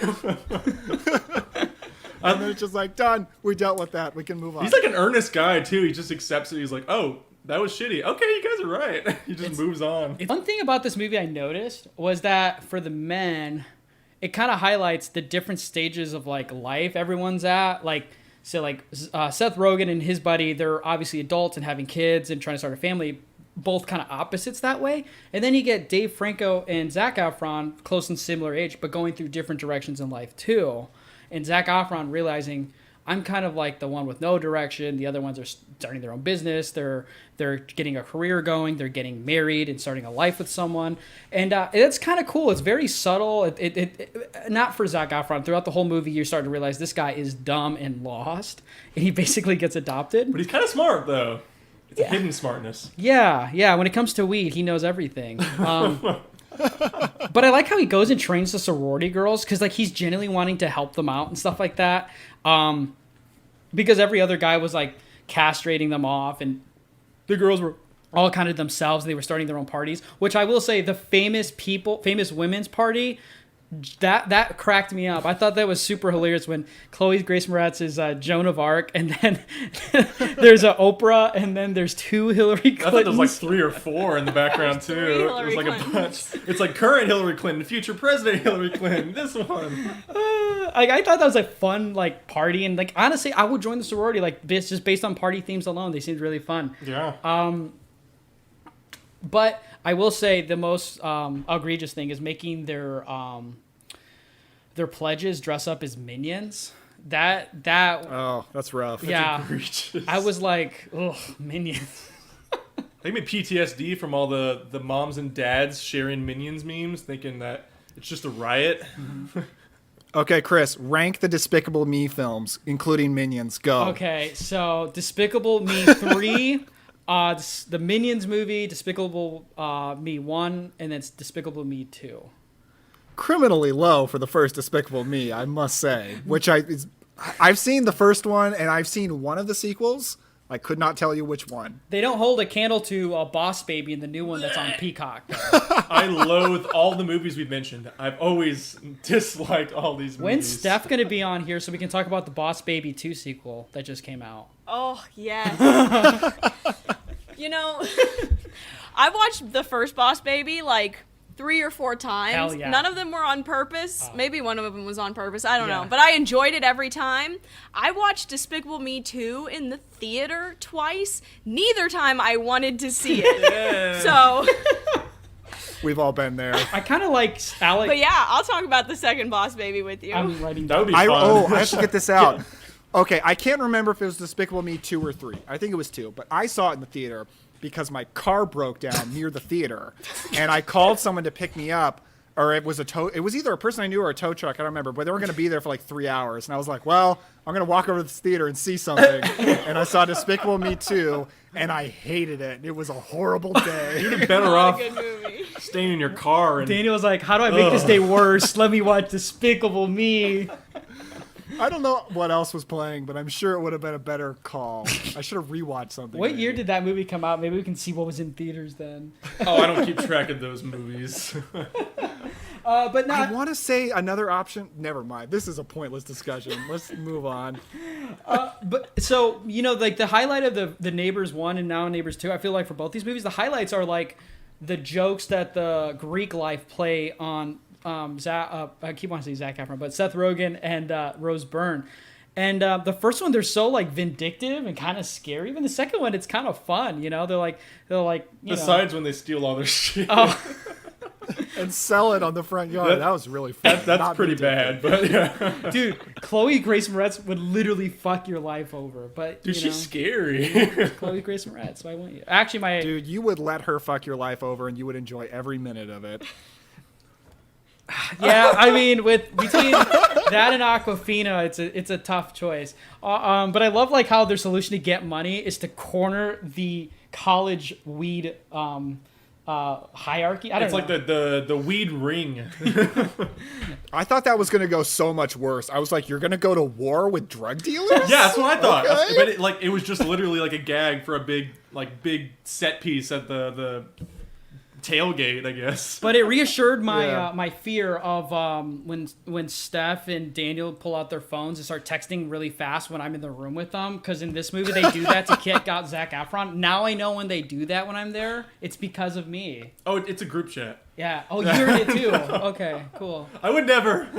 And then it's just like, done. We dealt with that. We can move on. He's like an earnest guy too. He just accepts it. He's like, oh, that was shitty. Okay, you guys are right. He just moves on. One thing about this movie I noticed was that for the men, it kind of highlights the different stages of like life everyone's at. Like, so like Seth Rogen and his buddy, they're obviously adults and having kids and trying to start a family. Both kind of opposites that way. And then you get Dave Franco and Zac Efron, close and similar age, but going through different directions in life too. And Zac Efron realizing, I'm kind of like the one with no direction. The other ones are starting their own business. They're getting a career going. They're getting married and starting a life with someone. And it's kind of cool. It's very subtle. It not for Zac Efron. Throughout the whole movie, you start to realize this guy is dumb and lost. And he basically gets adopted. But he's kind of smart, though. It's a hidden smartness. Yeah. When it comes to weed, he knows everything. But I like how he goes and trains the sorority girls because like he's genuinely wanting to help them out and stuff like that. Because every other guy was like castrating them off, and the girls were all kind of themselves. They were starting their own parties, which I will say the famous women's party, that cracked me up. I thought that was super hilarious when Chloe Grace Moretz is Joan of Arc, and then there's a Oprah, and then there's 2 Hillary Clintons. I thought there was like 3 or 4 in the background too. It was like Clintons. a bunch. It's like current Hillary Clinton, future President Hillary Clinton, this one. I thought that was a fun like party, and like honestly, I would join the sorority like just based on party themes alone. They seemed really fun. Yeah. But I will say the most egregious thing is making their pledges dress up as minions. That Oh, that's rough. yeah. Egregious. I was like, ugh, minions. They made PTSD from all the moms and dads sharing Minions memes, thinking that it's just a riot. Okay, Chris, rank the Despicable Me films, including Minions. Go. Okay, so Despicable Me 3, the Minions movie, Despicable Me 1, and then Despicable Me 2. Criminally low for the first Despicable Me, I must say. I've seen the first one, and I've seen one of the sequels. I could not tell you which one. They don't hold a candle to Boss Baby in the new one that's on Peacock. I loathe all the movies we've mentioned. I've always disliked all these movies. When's Steph going to be on here so we can talk about the Boss Baby 2 sequel that just came out? Oh, yes. You know, I watched the first Boss Baby like 3 or 4 times. Hell yeah. None of them were on purpose. Maybe one of them was on purpose. I don't know. But I enjoyed it every time. I watched Despicable Me 2 in the theater twice. Neither time I wanted to see it. Yeah. So... We've all been there. I kind of like Alex. But yeah, I'll talk about the second Boss Baby with you. I'm writing That would be fun. I have to get this out. Okay, I can't remember if it was Despicable Me 2 or 3. I think it was 2, but I saw it in the theater because my car broke down near the theater, and I called someone to pick me up, or it was it was either a person I knew or a tow truck, I don't remember, but they were going to be there for like 3 hours, and I was like, well, I'm going to walk over to this theater and see something, and I saw Despicable Me 2, and I hated it. It was a horrible day. You'd be better off Good movie. staying in your car. And Daniel was like, how do I make this day worse? Let me watch Despicable Me. I don't know what else was playing, but I'm sure it would have been a better call. I should have rewatched something. What year did that movie come out? Maybe we can see what was in theaters then. Oh, I don't keep track of those movies. But I want to say another option. Never mind. This is a pointless discussion. Let's move on. But so, you know, like the highlight of the Neighbors 1 and now Neighbors 2, I feel like for both these movies, the highlights are like the jokes that the Greek life play on I keep wanting to say Zac Efron, but Seth Rogen and Rose Byrne. And the first one, they're so like vindictive and kind of scary. Even the second one, it's kind of fun. You know, they're like Besides when they steal all their shit. Oh. And sell it on the front yard. That was really fun. That's pretty bad, but yeah. Dude, Chloe Grace Moretz would literally fuck your life over. But Dude, she's scary. Chloe Grace Moretz, why won't you? Actually, Dude, you would let her fuck your life over, and you would enjoy every minute of it. Yeah, I mean, between that and Aquafina, it's a tough choice. But I love like how their solution to get money is to corner the college weed hierarchy. It's like the weed ring. I thought that was going to go so much worse. I was like, you're going to go to war with drug dealers? Yeah, that's what I thought. Okay. But it was just literally like a gag for a big set piece at the tailgate, I guess. But it reassured my my fear of when Steph and Daniel pull out their phones and start texting really fast when I'm in the room with them. Because in this movie, they do that to kick out Zac Efron. Now I know when they do that when I'm there, it's because of me. Oh, it's a group chat. Yeah. Oh, you're in it too. Okay, cool. I would never.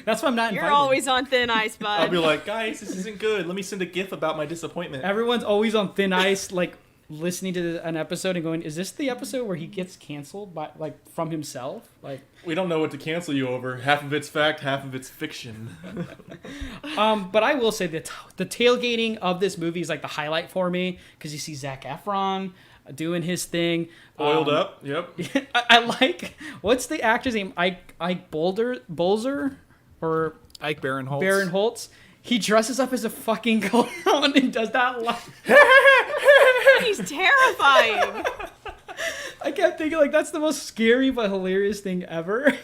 That's why I'm not invited. You're always on thin ice, bud. I'll be like, guys, this isn't good. Let me send a GIF about my disappointment. Everyone's always on thin ice, like listening to an episode and going, is this the episode where he gets canceled by from himself? Like, we don't know what to cancel you over. Half of it's fact, half of it's fiction. But I will say that the tailgating of this movie is like the highlight for me because you see Zac Efron doing his thing. Oiled up, yep. I like, what's the actor's name? Ike Bolzer? Or Ike Barinholtz. Barinholtz. He dresses up as a fucking clown and does that. He's terrifying. I kept thinking, like, that's the most scary but hilarious thing ever.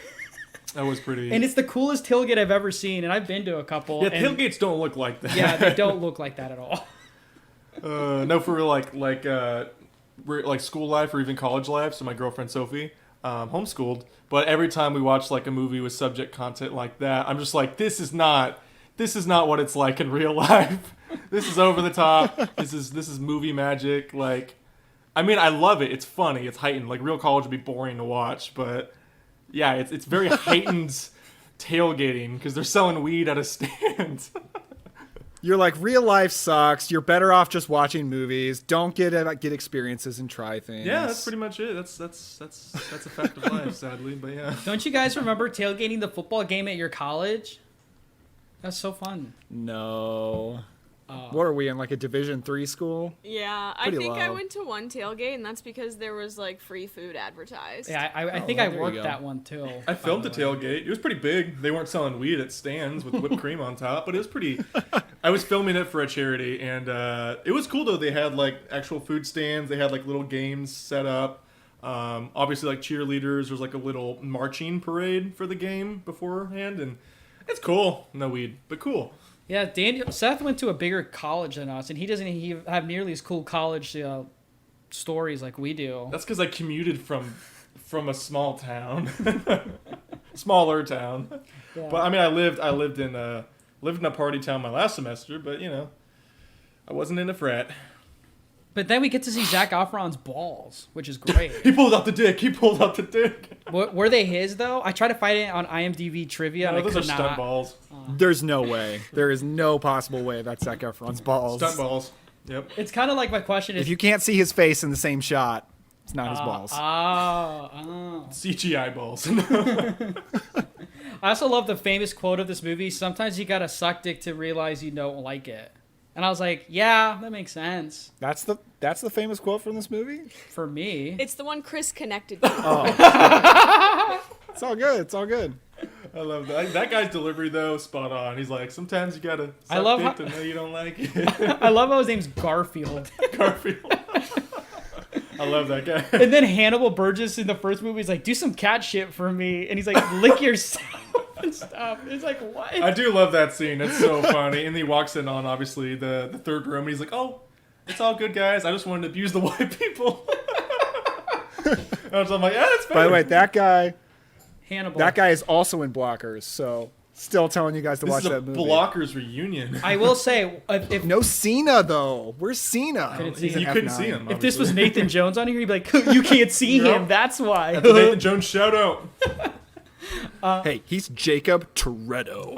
That was pretty. And it's the coolest tailgate I've ever seen, and I've been to a couple. Yeah, tailgates don't look like that. Yeah, they don't look like that at all. No, for real, like school life or even college life. So my girlfriend Sophie, homeschooled, but every time we watch like a movie with subject content like that, I'm just like, this is not what it's like in real life. This is over the top. This is movie magic. Like, I mean, I love it. It's funny. It's heightened. Like real college would be boring to watch, but yeah, it's very heightened tailgating because they're selling weed at a stand. You're like, real life sucks. You're better off just watching movies. Don't get experiences and try things. Yeah, that's pretty much it. That's a fact of life, sadly. But yeah. Don't you guys remember tailgating the football game at your college? That's so fun. No. What are we in, like a Division III school? Yeah, Pretty I think low. I went to one tailgate, and that's because there was like free food advertised. Yeah, I think I worked that one too. I filmed the tailgate. It was pretty big. They weren't selling weed at stands with whipped cream on top, but it was pretty. I was filming it for a charity, and it was cool though. They had like actual food stands. They had like little games set up. Obviously, like cheerleaders. There's like a little marching parade for the game beforehand, and it's cool. No weed, but cool. Yeah, Seth went to a bigger college than us, and he doesn't have nearly as cool college stories like we do. That's because I commuted from a small town, smaller town. Yeah. But I mean, I lived in a party town my last semester, but you know, I wasn't in a frat. But then we get to see Zac Efron's balls, which is great. He pulled out the dick. Were they his, though? I tried to find it on IMDb trivia. No, those are stunt balls. There's no way. There is no possible way that's Zac Efron's balls. Stunt balls. Yep. It's kind of like my question is... If you can't see his face in the same shot, it's not his balls. CGI balls. I also love the famous quote of this movie, sometimes you gotta suck dick to realize you don't like it. And I was like, yeah, that makes sense. That's the famous quote from this movie? For me. It's the one Chris connected to. Oh. It's all good. It's all good. I love that. That guy's delivery, though, spot on. He's like, sometimes you gotta suck dick to know you don't like it. I love how his name's Garfield. Garfield. I love that guy. And then Hannibal Burgess in the first movie is like, do some cat shit for me. And he's like, lick yourself and stuff. It's like, what? I do love that scene. It's so funny. And he walks in on, obviously, the third room. And he's like, oh, it's all good, guys. I just wanted to abuse the white people. And I'm like, yeah, it's fair. By the way, that guy... Hannibal. That guy is also in Blockers, so... Still telling you guys to watch that movie. Blockers reunion. I will say, if no Cena though, where's Cena? You couldn't see him. If this was Nathan Jones on here, you'd be like, you can't see him. That's why. That's a Nathan Jones shout out. Hey, he's Jacob Toretto.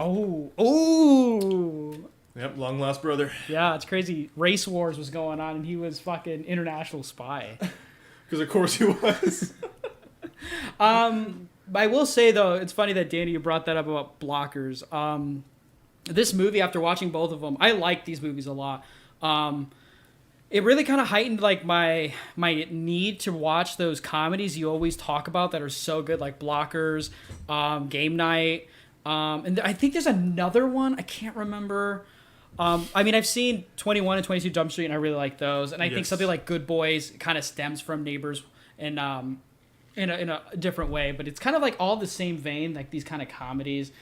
Oh. Yep, long lost brother. Yeah, it's crazy. Race Wars was going on, and he was fucking international spy. Because of course he was. I will say, though, it's funny that, Danny, you brought that up about Blockers. This movie, after watching both of them, I like these movies a lot. It really kind of heightened like my need to watch those comedies you always talk about that are so good, like Blockers, Game Night. And I think there's another one. I can't remember. I mean, I've seen 21 and 22 Jump Street, and I really like those. And I think something like Good Boys kind of stems from Neighbors and in a different way, but it's kind of like all the same vein, like these kind of comedies.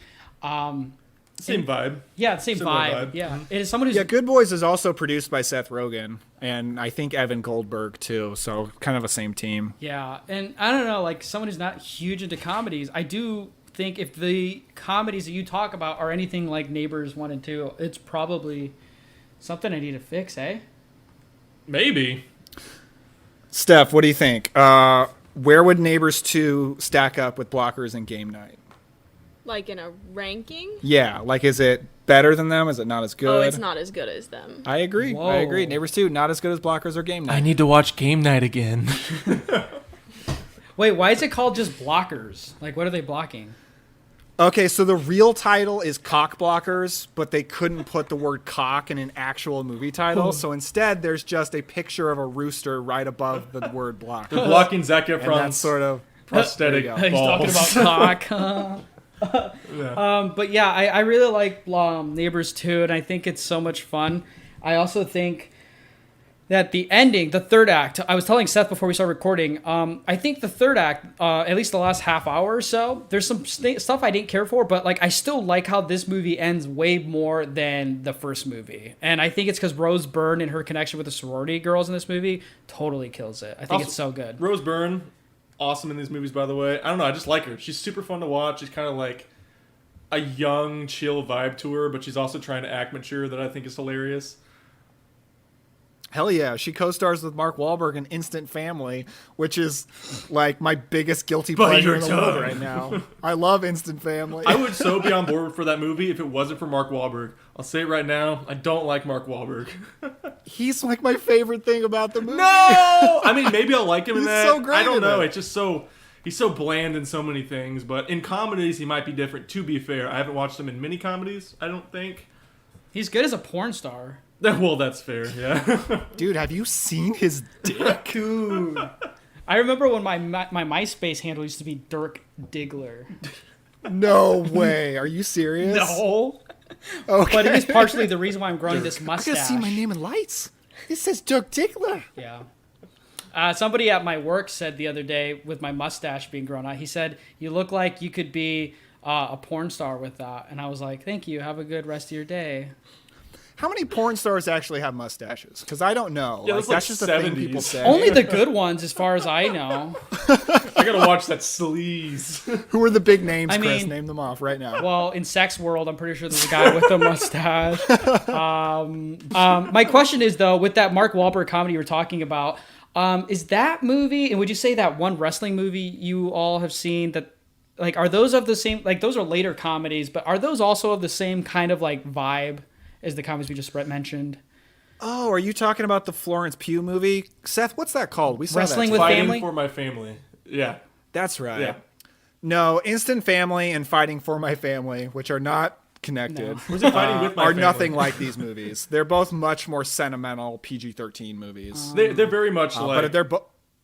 Same vibe. Yeah, same vibe. Yeah, it is someone who's Good Boys is also produced by Seth Rogen and I think Evan Goldberg too, so kind of a same team. Yeah, and I don't know, like someone who's not huge into comedies, I do think if the comedies that you talk about are anything like Neighbors 1 and 2, it's probably something I need to fix, eh? Maybe. Steph, what do you think? Where would Neighbors 2 stack up with Blockers and Game Night? Like in a ranking? Yeah, like is it better than them? Is it not as good? Oh, it's not as good as them. I agree. Whoa. I agree. Neighbors 2, not as good as Blockers or Game Night. I need to watch Game Night again. Wait, why is it called just Blockers? Like, what are they blocking? Okay, so the real title is Cock Blockers, but they couldn't put the word cock in an actual movie title, so instead there's just a picture of a rooster right above the word block. They're blocking Zac Efron's and that's sort of prosthetic balls. He's talking about cock. But yeah, I really like Neighbors 2, and I think it's so much fun. I also think that the ending, the third act, I was telling Seth before we started recording, I think the third act, at least the last half hour or so, there's some stuff I didn't care for, but like I still like how this movie ends way more than the first movie. And I think it's because Rose Byrne and her connection with the sorority girls in this movie totally kills it. I think it's so good. Rose Byrne, awesome in these movies, by the way. I don't know, I just like her. She's super fun to watch. She's kind of like a young, chill vibe to her, but she's also trying to act mature that I think is hilarious. Hell yeah, she co-stars with Mark Wahlberg in Instant Family, which is like my biggest guilty pleasure in the world right now. I love Instant Family. I would so be on board for that movie if it wasn't for Mark Wahlberg. I'll say it right now, I don't like Mark Wahlberg. He's like my favorite thing about the movie. No! I mean, maybe I'll like him in that. So great. I don't know. It's just so... He's so bland in so many things, but in comedies, he might be different, to be fair. I haven't watched him in many comedies, I don't think. He's good as a porn star. Well, that's fair, yeah. Dude, have you seen his dick? Dude. I remember when my MySpace handle used to be Dirk Diggler. No way. Are you serious? No. Okay. But it is partially the reason why I'm growing this I mustache. gotta see my name in lights. It says Dirk Diggler. Yeah. Somebody at my work said the other day, with my mustache being grown out, he said, "You look like you could be a porn star with that." And I was like, "Thank you. Have a good rest of your day." How many porn stars actually have mustaches? Because I don't know. Yeah, like, that's just a thing people say. Only the good ones, as far as I know. I gotta watch that sleaze. Who are the big names, I Chris? mean- Name them off right now. Well, in Sex World, I'm pretty sure there's a guy with a mustache. My question is, though, with that Mark Wahlberg comedy you were talking about, is that movie, and would you say that one wrestling movie you all have seen, that, like, are those of the same, like, those are later comedies, but are those also of the same kind of, like, vibe as the comedies we just mentioned? Oh, are you talking about the Florence Pugh movie? Seth, what's that called? We saw Wrestling that with Fighting Family? for My Family. Yeah. That's right. Yeah. No, Instant Family and Fighting for My Family, which are not connected, Was it Fighting with My are Family? nothing like these movies. They're both much more sentimental PG-13 movies. They're very much like... But they're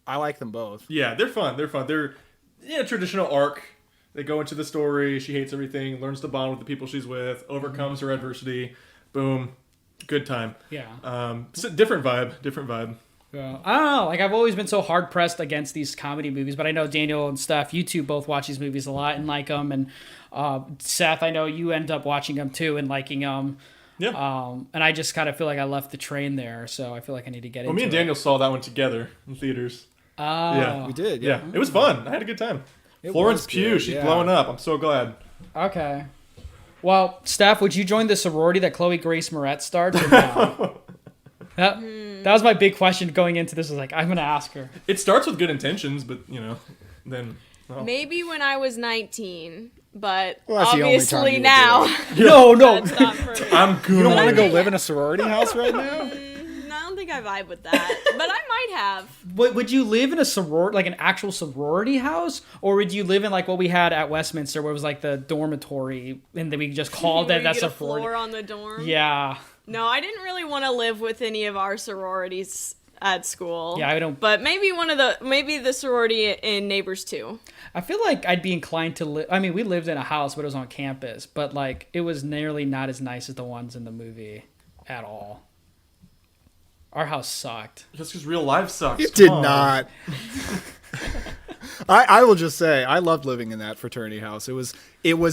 I like them both. Yeah, they're fun. They're fun. They're traditional arc. They go into the story. She hates everything, learns to bond with the people she's with, overcomes her adversity. Boom. Good time. Yeah. It's a different vibe. Yeah. I don't know. Like, I've always been so hard pressed against these comedy movies, but I know Daniel and Stef, you two both watch these movies a lot and like them. And Seth, I know you end up watching them too and liking them. Yeah. And I just kind of feel like I left the train there, so I feel like I need to get into it. Well, me and Daniel saw that one together in theaters. Oh. Yeah. We did, Yeah. It was fun. I had a good time. Florence Pugh, good, she's yeah. blowing up. I'm so glad. Okay. Well, Steph, would you join the sorority that Chloe Grace Moretz starred? Or no? that was my big question going into this. Was like, I'm going to ask her. It starts with good intentions, but, then... Well. Maybe when I was 19, but Well, that's the only time obviously you would now. No. That's not for me. I'm good. You don't want to go live in a sorority house right now? I don't think I vibe with that, but I might have. Would you live in a sorority, like an actual sorority house, or would you live in like what we had at Westminster, where it was like the dormitory, and then we just called Where it you that's get a a floor sorority? on the dorm. Yeah. No, I didn't really want to live with any of our sororities at school. Yeah, I don't. But maybe the sorority in Neighbors 2. I feel like I'd be inclined to live. I mean, we lived in a house, but it was on campus. But like, it was nearly not as nice as the ones in the movie at all. Our house sucked. Just because real life sucks. It did not. I will just say I loved living in that fraternity house. It was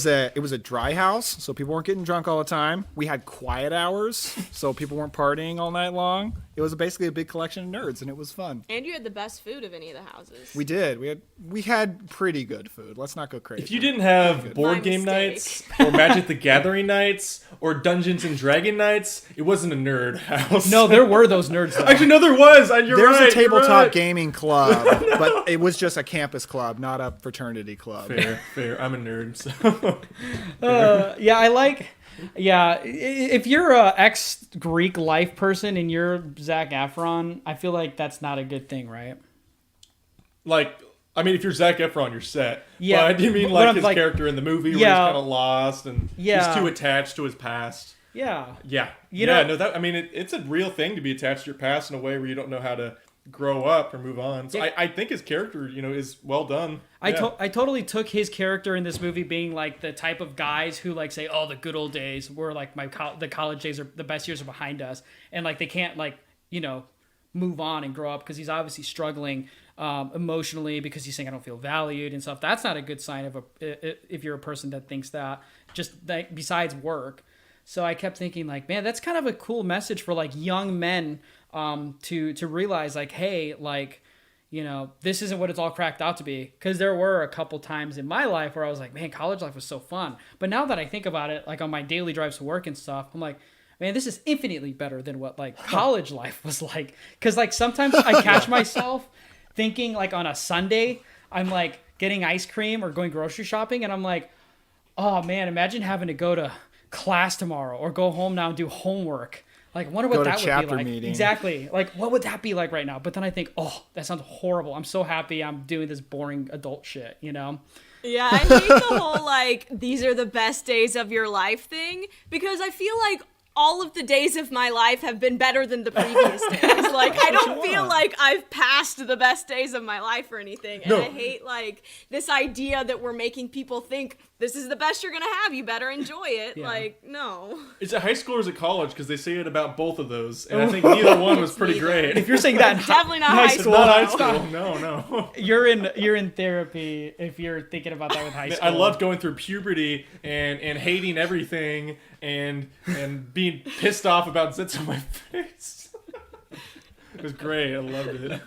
a dry house, so people weren't getting drunk all the time. We had quiet hours, so people weren't partying all night long. It was basically a big collection of nerds, and it was fun. And you had the best food of any of the houses. We did. We had pretty good food. Let's not go crazy. If you didn't have board game nights, or Magic the Gathering nights, or Dungeons and Dragon nights, it wasn't a nerd house. No, there were those nerds, though. Actually, no, there was. You're There's right. a tabletop you're right. gaming club, but it was just a campus club, not a fraternity club. Fair. I'm a nerd. So. If you're a ex-Greek life person and you're Zac Efron, I feel like that's not a good thing, right? Like, I mean, if you're Zac Efron, you're set. Yeah. But I mean, But like I'm his like- character in the movie where Yeah. he's kind of lost and Yeah. he's too attached to his past. Yeah. Yeah. You know- No, that, I mean, it's a real thing to be attached to your past in a way where you don't know how to grow up or move on. So I think his character, is well done. I totally took his character in this movie being like the type of guys who like say, "Oh, the good old days were like the college days are the best years are behind us," and like they can't move on and grow up, because he's obviously struggling emotionally, because he's saying I don't feel valued and stuff. That's not a good sign of if you're a person that thinks that, just like besides work. So I kept thinking like, man, that's kind of a cool message for like young men to realize like, hey, like, you know, this isn't what it's all cracked out to be. Because there were a couple times in my life where I was like, man, college life was so fun. But now that I think about it, like on my daily drives to work and stuff, I'm like, man, this is infinitely better than what like college life was like. Because like sometimes I catch myself thinking like on a Sunday, I'm like getting ice cream or going grocery shopping, and I'm like, oh man, imagine having to go to class tomorrow or go home now and do homework. Like, I wonder what that would be like. Meeting. Exactly. Like, what would that be like right now? But then I think, oh, that sounds horrible. I'm so happy I'm doing this boring adult shit, you know? Yeah, I hate the whole, like, these are the best days of your life thing, because I feel like all of the days of my life have been better than the previous days. Like, I don't feel like I've passed the best days of my life or anything. And I hate, like, this idea that we're making people think this is the best you're going to have. You better enjoy it. Yeah. Like, no. It's at high school or is it college? Because they say it about both of those. And I think neither one was pretty great. If you're saying that, definitely not high school. Not high school. No. You're in therapy if you're thinking about that with high school. I loved going through puberty and hating everything and being pissed off about zits on my face. It was great. I loved it.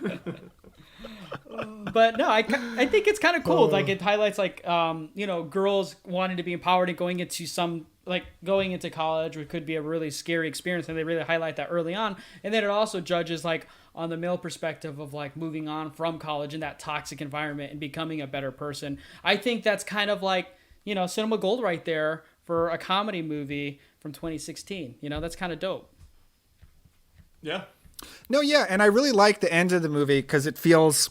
But no, I think it's kind of cool. Like, it highlights like you know, girls wanting to be empowered and going into college, which could be a really scary experience, and they really highlight that early on. And then it also judges like on the male perspective of like moving on from college in that toxic environment and becoming a better person. I think that's kind of like, you know, cinema gold right there for a comedy movie from 2016. You know, that's kind of dope. Yeah. No, yeah, and I really like the end of the movie because it feels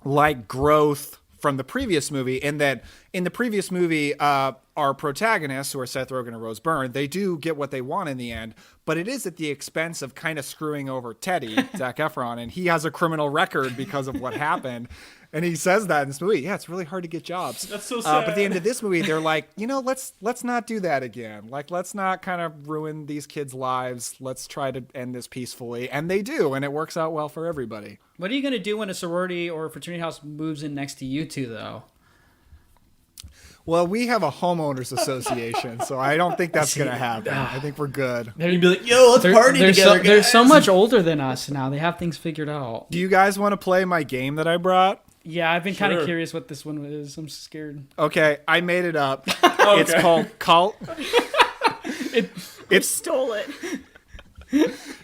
like growth from the previous movie, in that in the previous movie, our protagonists, who are Seth Rogen and Rose Byrne, they do get what they want in the end, but it is at the expense of kind of screwing over Teddy, Zac Efron, and he has a criminal record because of what happened. And he says that in this movie. Yeah, it's really hard to get jobs. That's so sad. But at the end of this movie, they're like, you know, let's not do that again. Like, let's not kind of ruin these kids' lives. Let's try to end this peacefully. And they do, and it works out well for everybody. What are you going to do when a sorority or a fraternity house moves in next to you two, though? Well, we have a homeowners association, so I don't think that's going to happen. I think we're good. You'd be like, yo, let's party together, guys. They're so much older than us now. They have things figured out. Do you guys want to play my game that I brought? Yeah, I've been kind of curious what this one is. I'm scared. Okay, I made it up. Okay. It's called It stole it.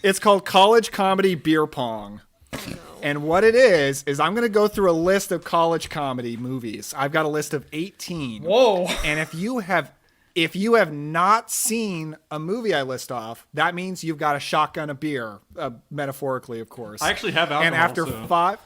It's called College Comedy Beer Pong. Oh, no. And what it is I'm going to go through a list of college comedy movies. I've got a list of 18. Whoa. And if you have not seen a movie I list off, that means you've got a shotgun of beer, metaphorically, of course. I actually have alcohol. And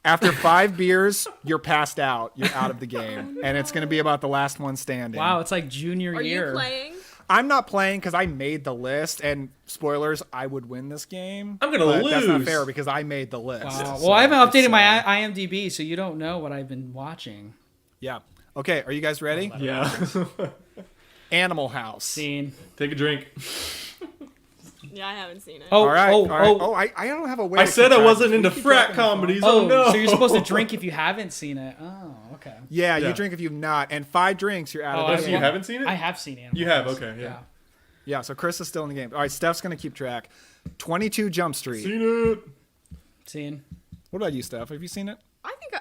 after five beers, you're passed out. You're out of the game. And it's going to be about the last one standing. Wow, it's like junior year. Are you playing? I'm not playing because I made the list. And spoilers, I would win this game. I'm going to lose. That's not fair because I made the list. Wow. Well, I haven't updated my IMDb, so you don't know what I've been watching. Yeah. Okay, are you guys ready? Yeah. Animal House. Scene. Take a drink. Yeah, I haven't seen it. All right. I don't have a way. I said I wasn't into frat comedies. Oh, no. So you're supposed to drink if you haven't seen it. Oh, okay. Yeah, you drink if you've not. And 5 drinks, you're out of the game. You haven't seen it? I have seen it. You have? Okay, yeah. Yeah, so Chris is still in the game. All right, Steph's going to keep track. 22 Jump Street. Seen. What about you, Steph? Have you seen it? I think,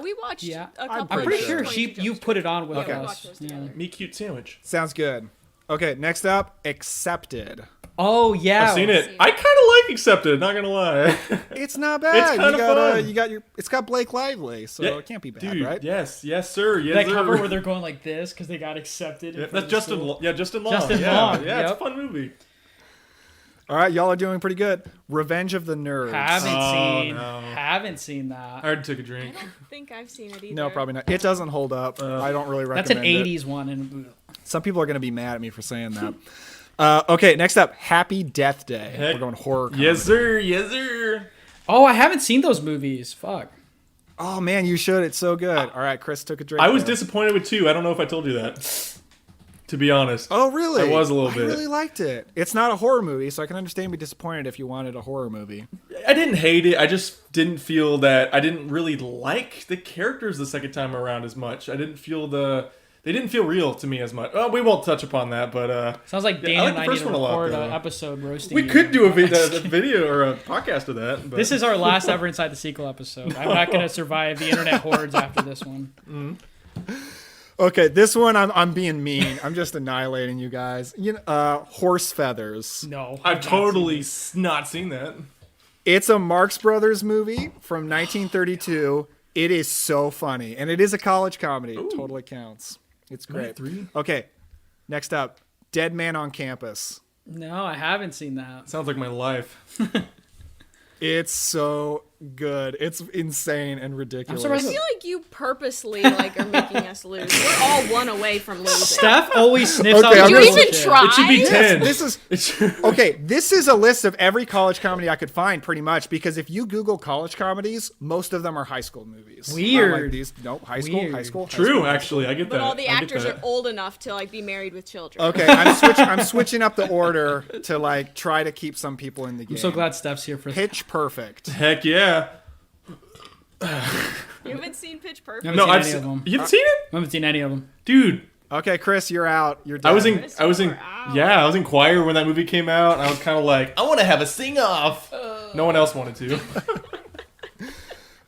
we watched a couple. I'm pretty sure you put it on with us. Me cute sandwich. Sounds good. Okay, next up, Accepted. Oh yeah, I've seen it. I kind of like Accepted. Not gonna lie, it's not bad. It's kind of fun. It's got Blake Lively, so it can't be bad, dude, right? Yes, sir. Yes, that sir. cover where they're going like this because they got accepted. Yeah, that's Justin. Justin Long. Long. Yeah, it's a fun movie. All right, y'all are doing pretty good. Revenge of the Nerds. Haven't seen that. I already took a drink. I don't think I've seen it either. No, probably not. It doesn't hold up. I don't really recommend it. That's an 80s one. And some people are going to be mad at me for saying that. Okay, next up, Happy Death Day. We're going horror comedy. Yes, sir. Yes, sir. Oh, I haven't seen those movies. Fuck. Oh, man, you should. It's so good. All right, Chris took a drink. I was disappointed with 2. I don't know if I told you that. to be honest. Oh, really? I was a little I bit. really liked it. It's not a horror movie, so I can understand be disappointed if you wanted a horror movie. I didn't hate it. I just didn't feel that. I didn't really like the characters the second time around as much. I didn't feel they didn't feel real to me as much. Well, we won't touch upon that, but sounds like Dan and I need to record an episode roasting. We you. could do a video or a podcast of that. But. This is our last ever Inside the Sequel episode. I'm not going to survive the internet hordes after this one. Okay, this one I'm being mean. I'm just annihilating you guys. Horse Feathers. No, I've totally not seen that. It's a Marx Brothers movie from 1932. It is so funny, and it is a college comedy. It totally counts. It's great. Okay, next up, Dead Man on Campus. No, I haven't seen that. Sounds like my life. It's so good. It's insane and ridiculous. I feel like you purposely are making us lose. We're all one away from losing. Steph always sniffs out. Did you even try? It should be 10. This is okay. This is a list of every college comedy I could find, pretty much, because if you Google college comedies, most of them are high school movies. Weird. Like these, nope, high school. True, actually, I get that. But all the I get actors that. are old enough to be married with children. Okay, I'm switching up the order to try to keep some people in the game. I'm so glad Steph's here for Pitch Perfect. Heck yeah. You haven't seen Pitch Perfect? No, I've seen any of them. You haven't seen it? I haven't seen any of them. Dude. Okay, Chris, you're out. You're done. I was in choir when that movie came out, and I was kind of like, I want to have a sing-off. No one else wanted to.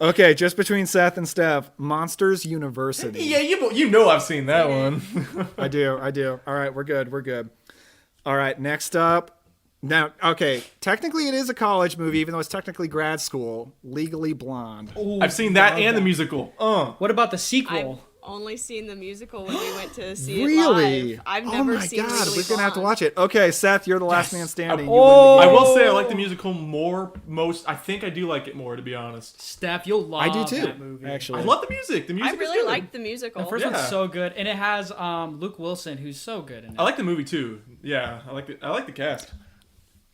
Okay, just between Seth and Steph, Monsters University. Yeah, you know I've seen that one. I do. All right, we're good. All right, next up. Now, okay, technically it is a college movie, even though it's technically grad school. Legally Blonde. Ooh, I've seen that and the musical. What about the sequel? I've only seen the musical when we went to see Really? it live. I've never seen Oh my God, Legally we're gonna have to Blonde. watch it. Okay, Seth, you're the last man standing. I will say I like the musical more. I think I do like it more, to be honest. Steph, you'll love I do too, that movie. actually. I love the music. The music I really is good. liked the musical. The first one's so good, and it has Luke Wilson, who's so good in it. I like the movie too. Yeah, I like the cast.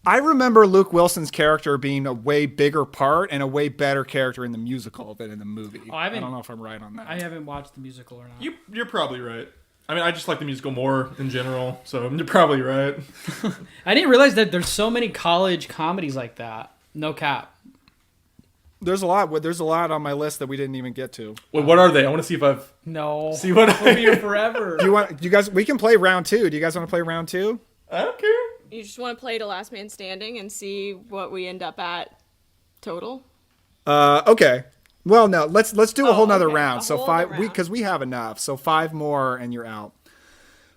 I remember Luke Wilson's character being a way bigger part and a way better character in the musical than in the movie. I don't know if I'm right on that. I haven't watched the musical or not. You're probably right. I mean, I just like the musical more in general, so you're probably right. I didn't realize that there's so many college comedies like that. No cap. There's a lot. There's a lot on my list that we didn't even get to. Wait, what are they? I want to see if I've see what we'll be here forever. Do you guys? We can play round 2. Do you guys want to play round 2? I don't care. You just want to play to Last Man Standing and see what we end up at total? Okay. Well, no. Let's do a whole nother round. So whole 5 other round. because we have enough. So 5 more and you're out.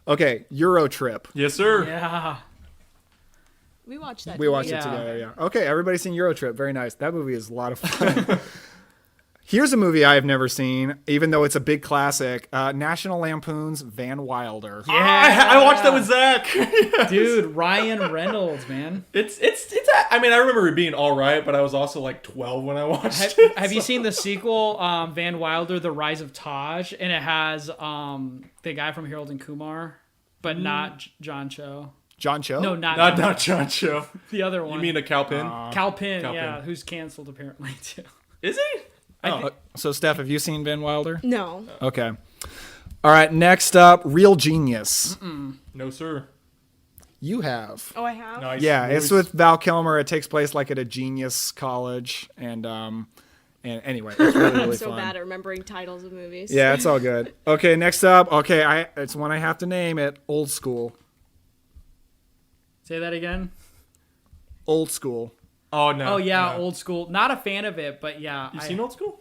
Okay, Euro Trip. Yes, sir. Yeah. We watched that. We watched it together, yeah. Okay, everybody's seen Euro Trip. Very nice. That movie is a lot of fun. Here's a movie I have never seen, even though it's a big classic. National Lampoon's Van Wilder. Yeah, I watched that with Zach. Yes. Dude, Ryan Reynolds, man. It's. I mean, I remember it being all right, but I was also like 12 when I watched it. Have you seen the sequel, Van Wilder: The Rise of Taj? And it has the guy from Harold and Kumar, but not John Cho. John Cho? No, not John Cho. The other one. You mean a Cal Penn? Cal Penn, yeah, who's canceled apparently too. Is he? So, Steph, have you seen Van Wilder? No. Okay. All right, next up, Real Genius. No, sir. You have. Oh, I have? Nice. Yeah, it's with Val Kilmer. It takes place like at a genius college. And anyway, it's really, really I'm so fun. bad at remembering titles of movies. Yeah, it's all good. Okay, next up. Okay, it's one I have to name it. Old School. Say that again. Old School. Oh, no. Oh, yeah, no. Old School. Not a fan of it, but yeah. You seen Old School?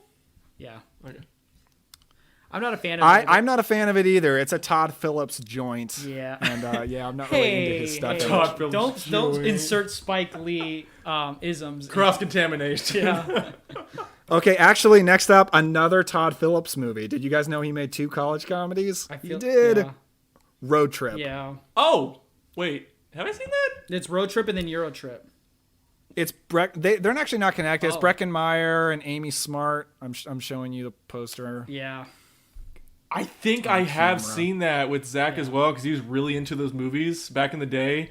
Yeah. Okay. I'm not a fan of it. I'm not a fan of it either. It's a Todd Phillips joint. Yeah. And yeah, I'm not really into his stuff. Todd Phillips don't insert Spike Lee isms. Cross-contamination. Yeah. Okay, actually, next up, another Todd Phillips movie. Did you guys know he made 2 college comedies? You did. Yeah. Road Trip. Yeah. Oh, wait. Have I seen that? It's Road Trip and then Euro Trip. It's they're actually not connected. It's Breckenmeyer and Amy Smart. I'm showing you the poster. Yeah. I think I have seen that with Zach as well because he was really into those movies back in the day.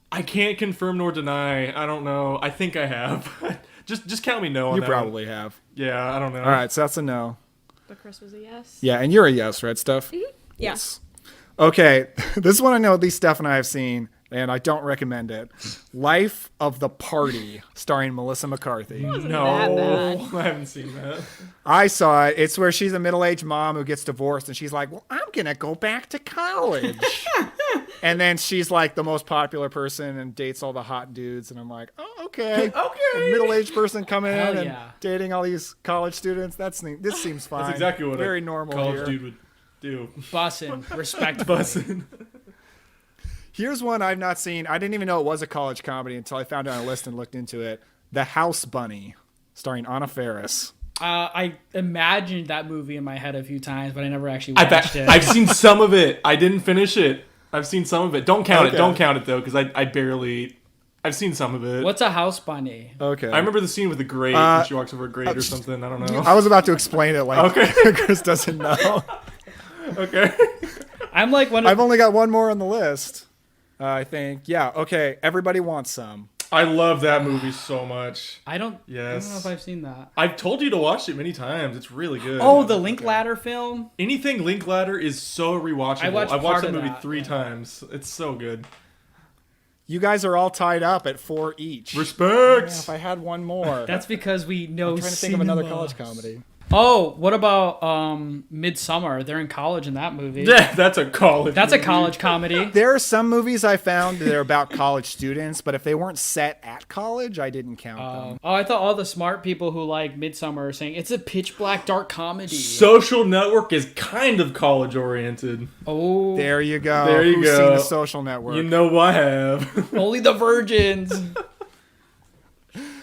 I can't confirm nor deny. I don't know. I think I have. just count me no on You that probably one. have. Yeah, I don't know. All right, so that's a no. But Chris was a yes. Yeah, and you're a yes, right, Steph? Mm-hmm. Yes. Okay, this one I know at least Steph and I have seen, and I don't recommend it. Life of the Party, starring Melissa McCarthy. No, I haven't seen that. I saw it. It's where she's a middle-aged mom who gets divorced, and she's like, well, I'm going to go back to college. And then she's like the most popular person and dates all the hot dudes, and I'm like, oh, okay. A middle-aged person coming in and dating all these college students. This seems fine. That's exactly what very a normal college here. dude would do. Bussin', respectfully. Here's one I've not seen. I didn't even know it was a college comedy until I found it on a list and looked into it. The House Bunny, starring Anna Faris. I imagined that movie in my head a few times, but I never actually watched it. I've seen some of it. I didn't finish it. I've seen some of it. Don't count it. Don't count it, though, because I barely... I've seen some of it. What's a house bunny? Okay. I remember the scene with the grate when she walks over a grate or something. I don't know. I was about to explain it like Chris doesn't know. Okay. I'm like I've only got one more on the list. I think. Yeah. Okay. Everybody Wants Some. I love that movie so much. I don't know Yes. if I've seen that. I've told you to watch it many times. It's really good. Oh, the Linklater film? Anything Linklater is so rewatchable. I watched I've part watched of that movie that, 3 times. It's so good. You guys are all tied up at 4 each. Respect. Yeah, if I had one more. That's because we know I'm trying to think of another college comedy. Oh, what about Midsummer? They're in college in that movie. Yeah, that's a college That's movie. a college comedy. There are some movies I found that are about college students, but if they weren't set at college, I didn't count them. Oh, I thought all the smart people who like Midsummer are saying it's a pitch black dark comedy. Social Network is kind of college oriented. Oh, There you go. There you Who's go. seen The Social Network? You know I have. only the virgins.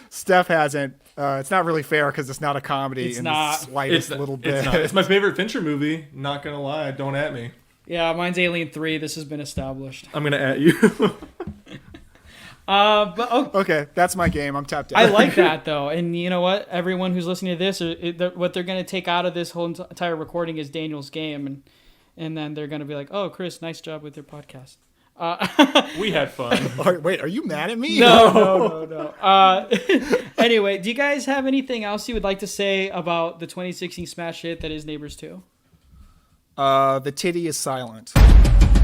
Steph hasn't. It's not really fair because it's not a comedy It's in not. the slightest little bit. It's not. It's my favorite Fincher movie. Not gonna lie. Don't at me. Yeah, mine's Alien 3. This has been established. I'm gonna at you. But Okay, that's my game. I'm tapped out. I like that though, and you know what? Everyone who's listening to this, what they're gonna take out of this whole entire recording is Daniel's game, and then they're gonna be like, "Oh, Chris, nice job with your podcast." We had fun. Wait, are you mad at me? No. Anyway, do you guys have anything else you would like to say about the 2016 smash hit that is Neighbors 2? The titty is silent.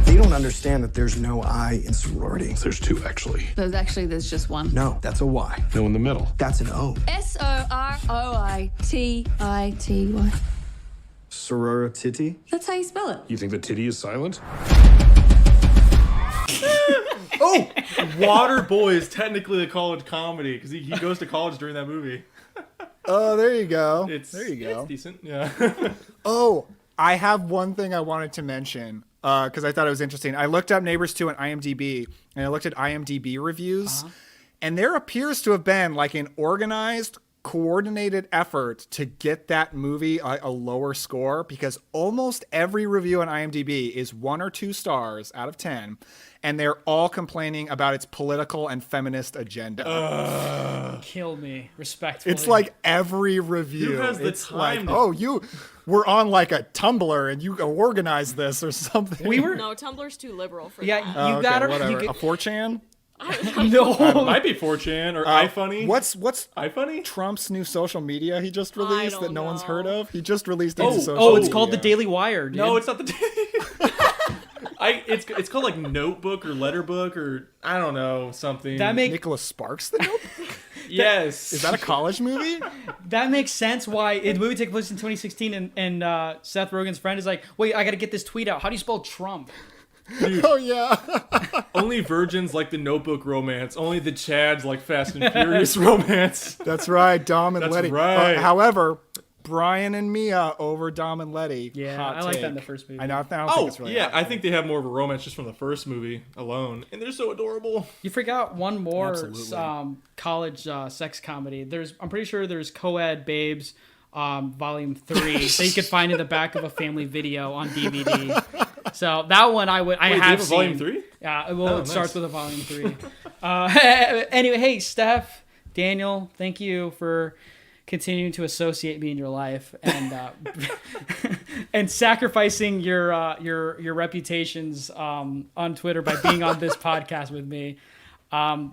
They don't understand that there's no I in sorority. There's 2, actually. There's just one. No, that's a Y. No in the middle. That's an O. SOROITITY. Sorority? That's how you spell it. You think the titty is silent? Oh, Waterboy is technically a college comedy because he goes to college during that movie. Oh, there you go. There you go. It's decent. Yeah. Oh, I have one thing I wanted to mention because I thought it was interesting. I looked up Neighbors 2 on IMDb, and I looked at IMDb reviews, and there appears to have been like an organized, coordinated effort to get that movie a lower score because almost every review on IMDb is 1 or 2 stars out of 10, and they're all complaining about its political and feminist agenda. Kill me, respectfully. It's like every review. Who has the it's time like, to- you were on like a Tumblr and you organized this or something. No, Tumblr's too liberal for that. Oh, okay, whatever. A 4chan? No. It might be 4chan or iFunny. What's iFunny? Trump's new social media he just released that no one's heard of? He just released a Oh, new social oh, it's media. called the Daily Wire. Dude. No, it's not the Daily. It's called like Notebook or Letterbook or I don't know something. Nicholas Sparks the Notebook? Yes. Is that a college movie? That makes sense why the movie takes place in 2016 and Seth Rogen's friend is like, wait, I gotta get this tweet out. How do you spell Trump? Dude, oh yeah. Only virgins like the Notebook romance. Only the Chads like Fast and Furious romance. That's right, Dom and That's Letty. right. However, Brian and Mia over Dom and Letty. Yeah, Hot I like that take. in the first movie. I don't think it's really yeah, hot. I think they have more of a romance just from the first movie alone, and they're so adorable. You forgot one more Absolutely. college sex comedy. I'm pretty sure there's Co-Ed Babes Volume 3 that you could find in the back of a family video on DVD. So that one I Wait, have they have a seen. Volume 3? Yeah, well, Oh, it nice. starts with a Volume 3. Anyway, hey, Steph, Daniel, thank you for continuing to associate me in your life and and sacrificing your reputations on Twitter by being on this podcast with me.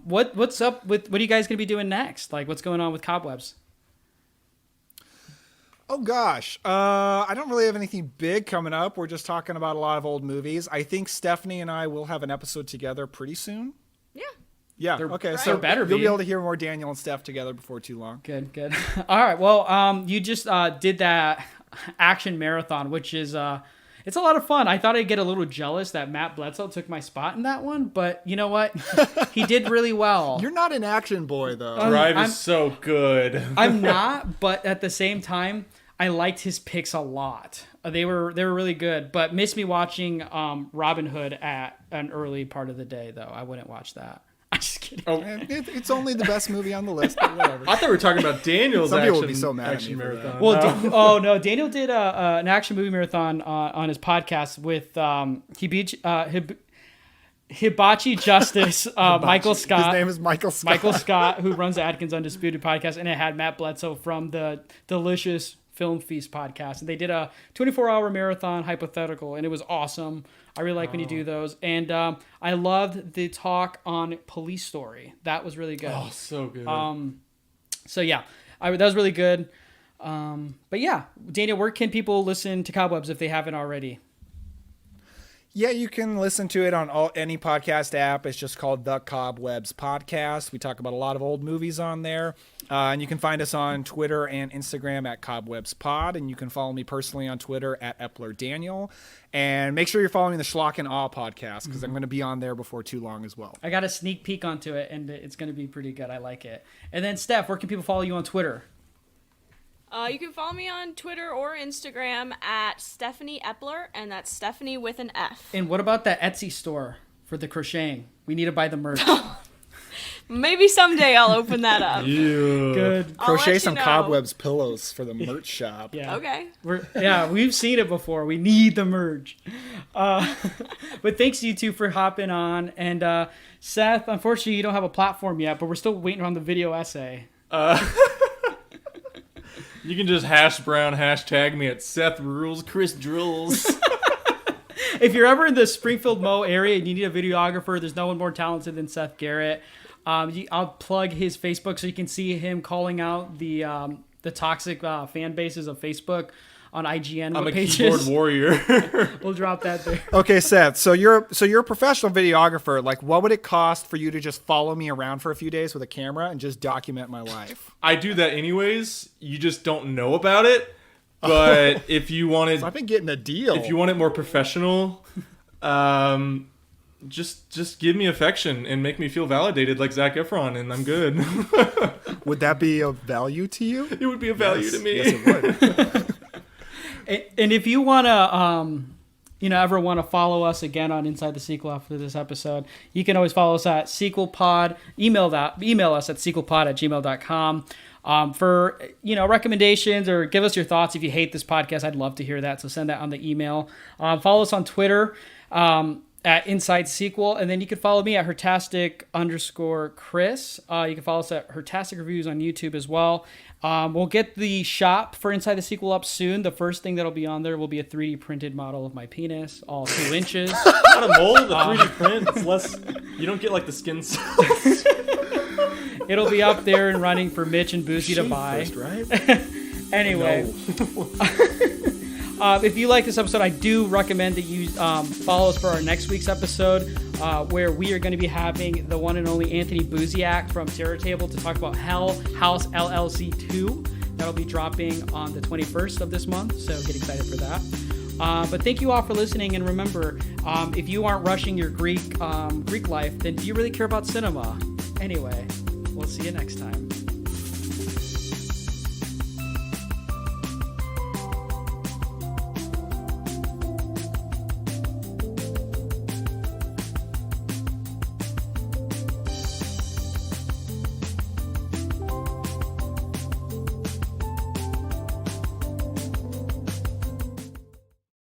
What's up with what are you guys gonna be doing next? Like, what's going on with Cobwebs? Oh gosh, I don't really have anything big coming up. We're just talking about a lot of old movies. I think Stephanie and I will have an episode together pretty soon. Yeah. Okay. So better you'll be able to hear more Daniel and Steph together before too long. Good. All right. Well, you just did that action marathon, which is it's a lot of fun. I thought I'd get a little jealous that Matt Bledsoe took my spot in that one, but you know what? He did really well. You're not an action boy though. Drive is so good. I'm not, but at the same time, I liked his picks a lot. They were really good, but missed me watching Robin Hood at an early part of the day though. I wouldn't watch that. I'm just kidding. Oh, it's only the best movie on the list, but whatever. I thought we were talking about Daniel's Some people would be so mad action at me marathon. Well, no, Daniel did an action movie marathon on his podcast with Hibachi Justice, Michael Scott. His name is Michael Scott. Michael Scott, who runs the Atkins Undisputed podcast, and it had Matt Bledsoe from the Delicious Film Feast podcast. And they did a 24-hour marathon hypothetical, and it was awesome. I really like when you do those. And I loved the talk on Police Story. That was really good. Oh, so good. So yeah, that was really good. But yeah, Daniel, where can people listen to Cobwebs if they haven't already? Yeah, you can listen to it on any podcast app. It's just called The Cobwebs Podcast. We talk about a lot of old movies on there. And you can find us on Twitter and Instagram at Cobwebs Pod. And you can follow me personally on Twitter at Epler Daniel. And make sure you're following the Schlock and Awe podcast because I'm going to be on there before too long as well. I got a sneak peek onto it, and it's going to be pretty good. I like it. And then, Steph, where can people follow you on Twitter? You can follow me on Twitter or Instagram at Stephanie Epler, and that's Stephanie with an F. And what about that Etsy store for the crocheting? We need to buy the merch. Maybe someday I'll open that up. Good. Crochet some Cobwebs pillows for the merch shop. Yeah. Okay. We've seen it before. We need the merch. But thanks you two for hopping on. And Seth, unfortunately, you don't have a platform yet, but we're still waiting on the video essay. You can just hashtag me at Seth Rules Chris Drills. If you're ever in the Springfield Mo area and you need a videographer, there's no one more talented than Seth Garrett. I'll plug his Facebook so you can see him calling out the toxic fan bases of Facebook on IGN I'm pages. a keyboard warrior. We'll drop that there. Okay, Seth. So you're a professional videographer. Like, what would it cost for you to just follow me around for a few days with a camera and just document my life? I do that anyways. You just don't know about it. But if you wanted, so I've been getting a deal. If you want it more professional, just give me affection and make me feel validated like Zac Efron, and I'm good. Would that be of value to you? It would be of value to me. Yes, it would. And if you want to, ever want to follow us again on Inside the Sequel after this episode, you can always follow us at SequelPod. Email us at sequelpod@gmail.com. For recommendations or give us your thoughts. If you hate this podcast, I'd love to hear that. So send that on the email. Follow us on Twitter at Inside Sequel, and then you can follow me at Hertastic_Chris. You can follow us at Hertastic Reviews on YouTube as well. We'll get the shop for Inside the Sequel up soon. The first thing that'll be on there will be a 3D printed model of my penis, all 2 inches. Not a mold, a 3D print. It's less. You don't get like the skin cells. It'll be up there and running for Mitch and Boozy to buy. First, right? Anyway, if you like this episode, I do recommend that you follow us for our next week's episode, where we are going to be having the one and only Anthony Buziak from Terror Table to talk about Hell House LLC 2. That'll be dropping on the 21st of this month, so get excited for that. But thank you all for listening, and remember, if you aren't rushing your Greek life, then do you really care about cinema? Anyway, we'll see you next time.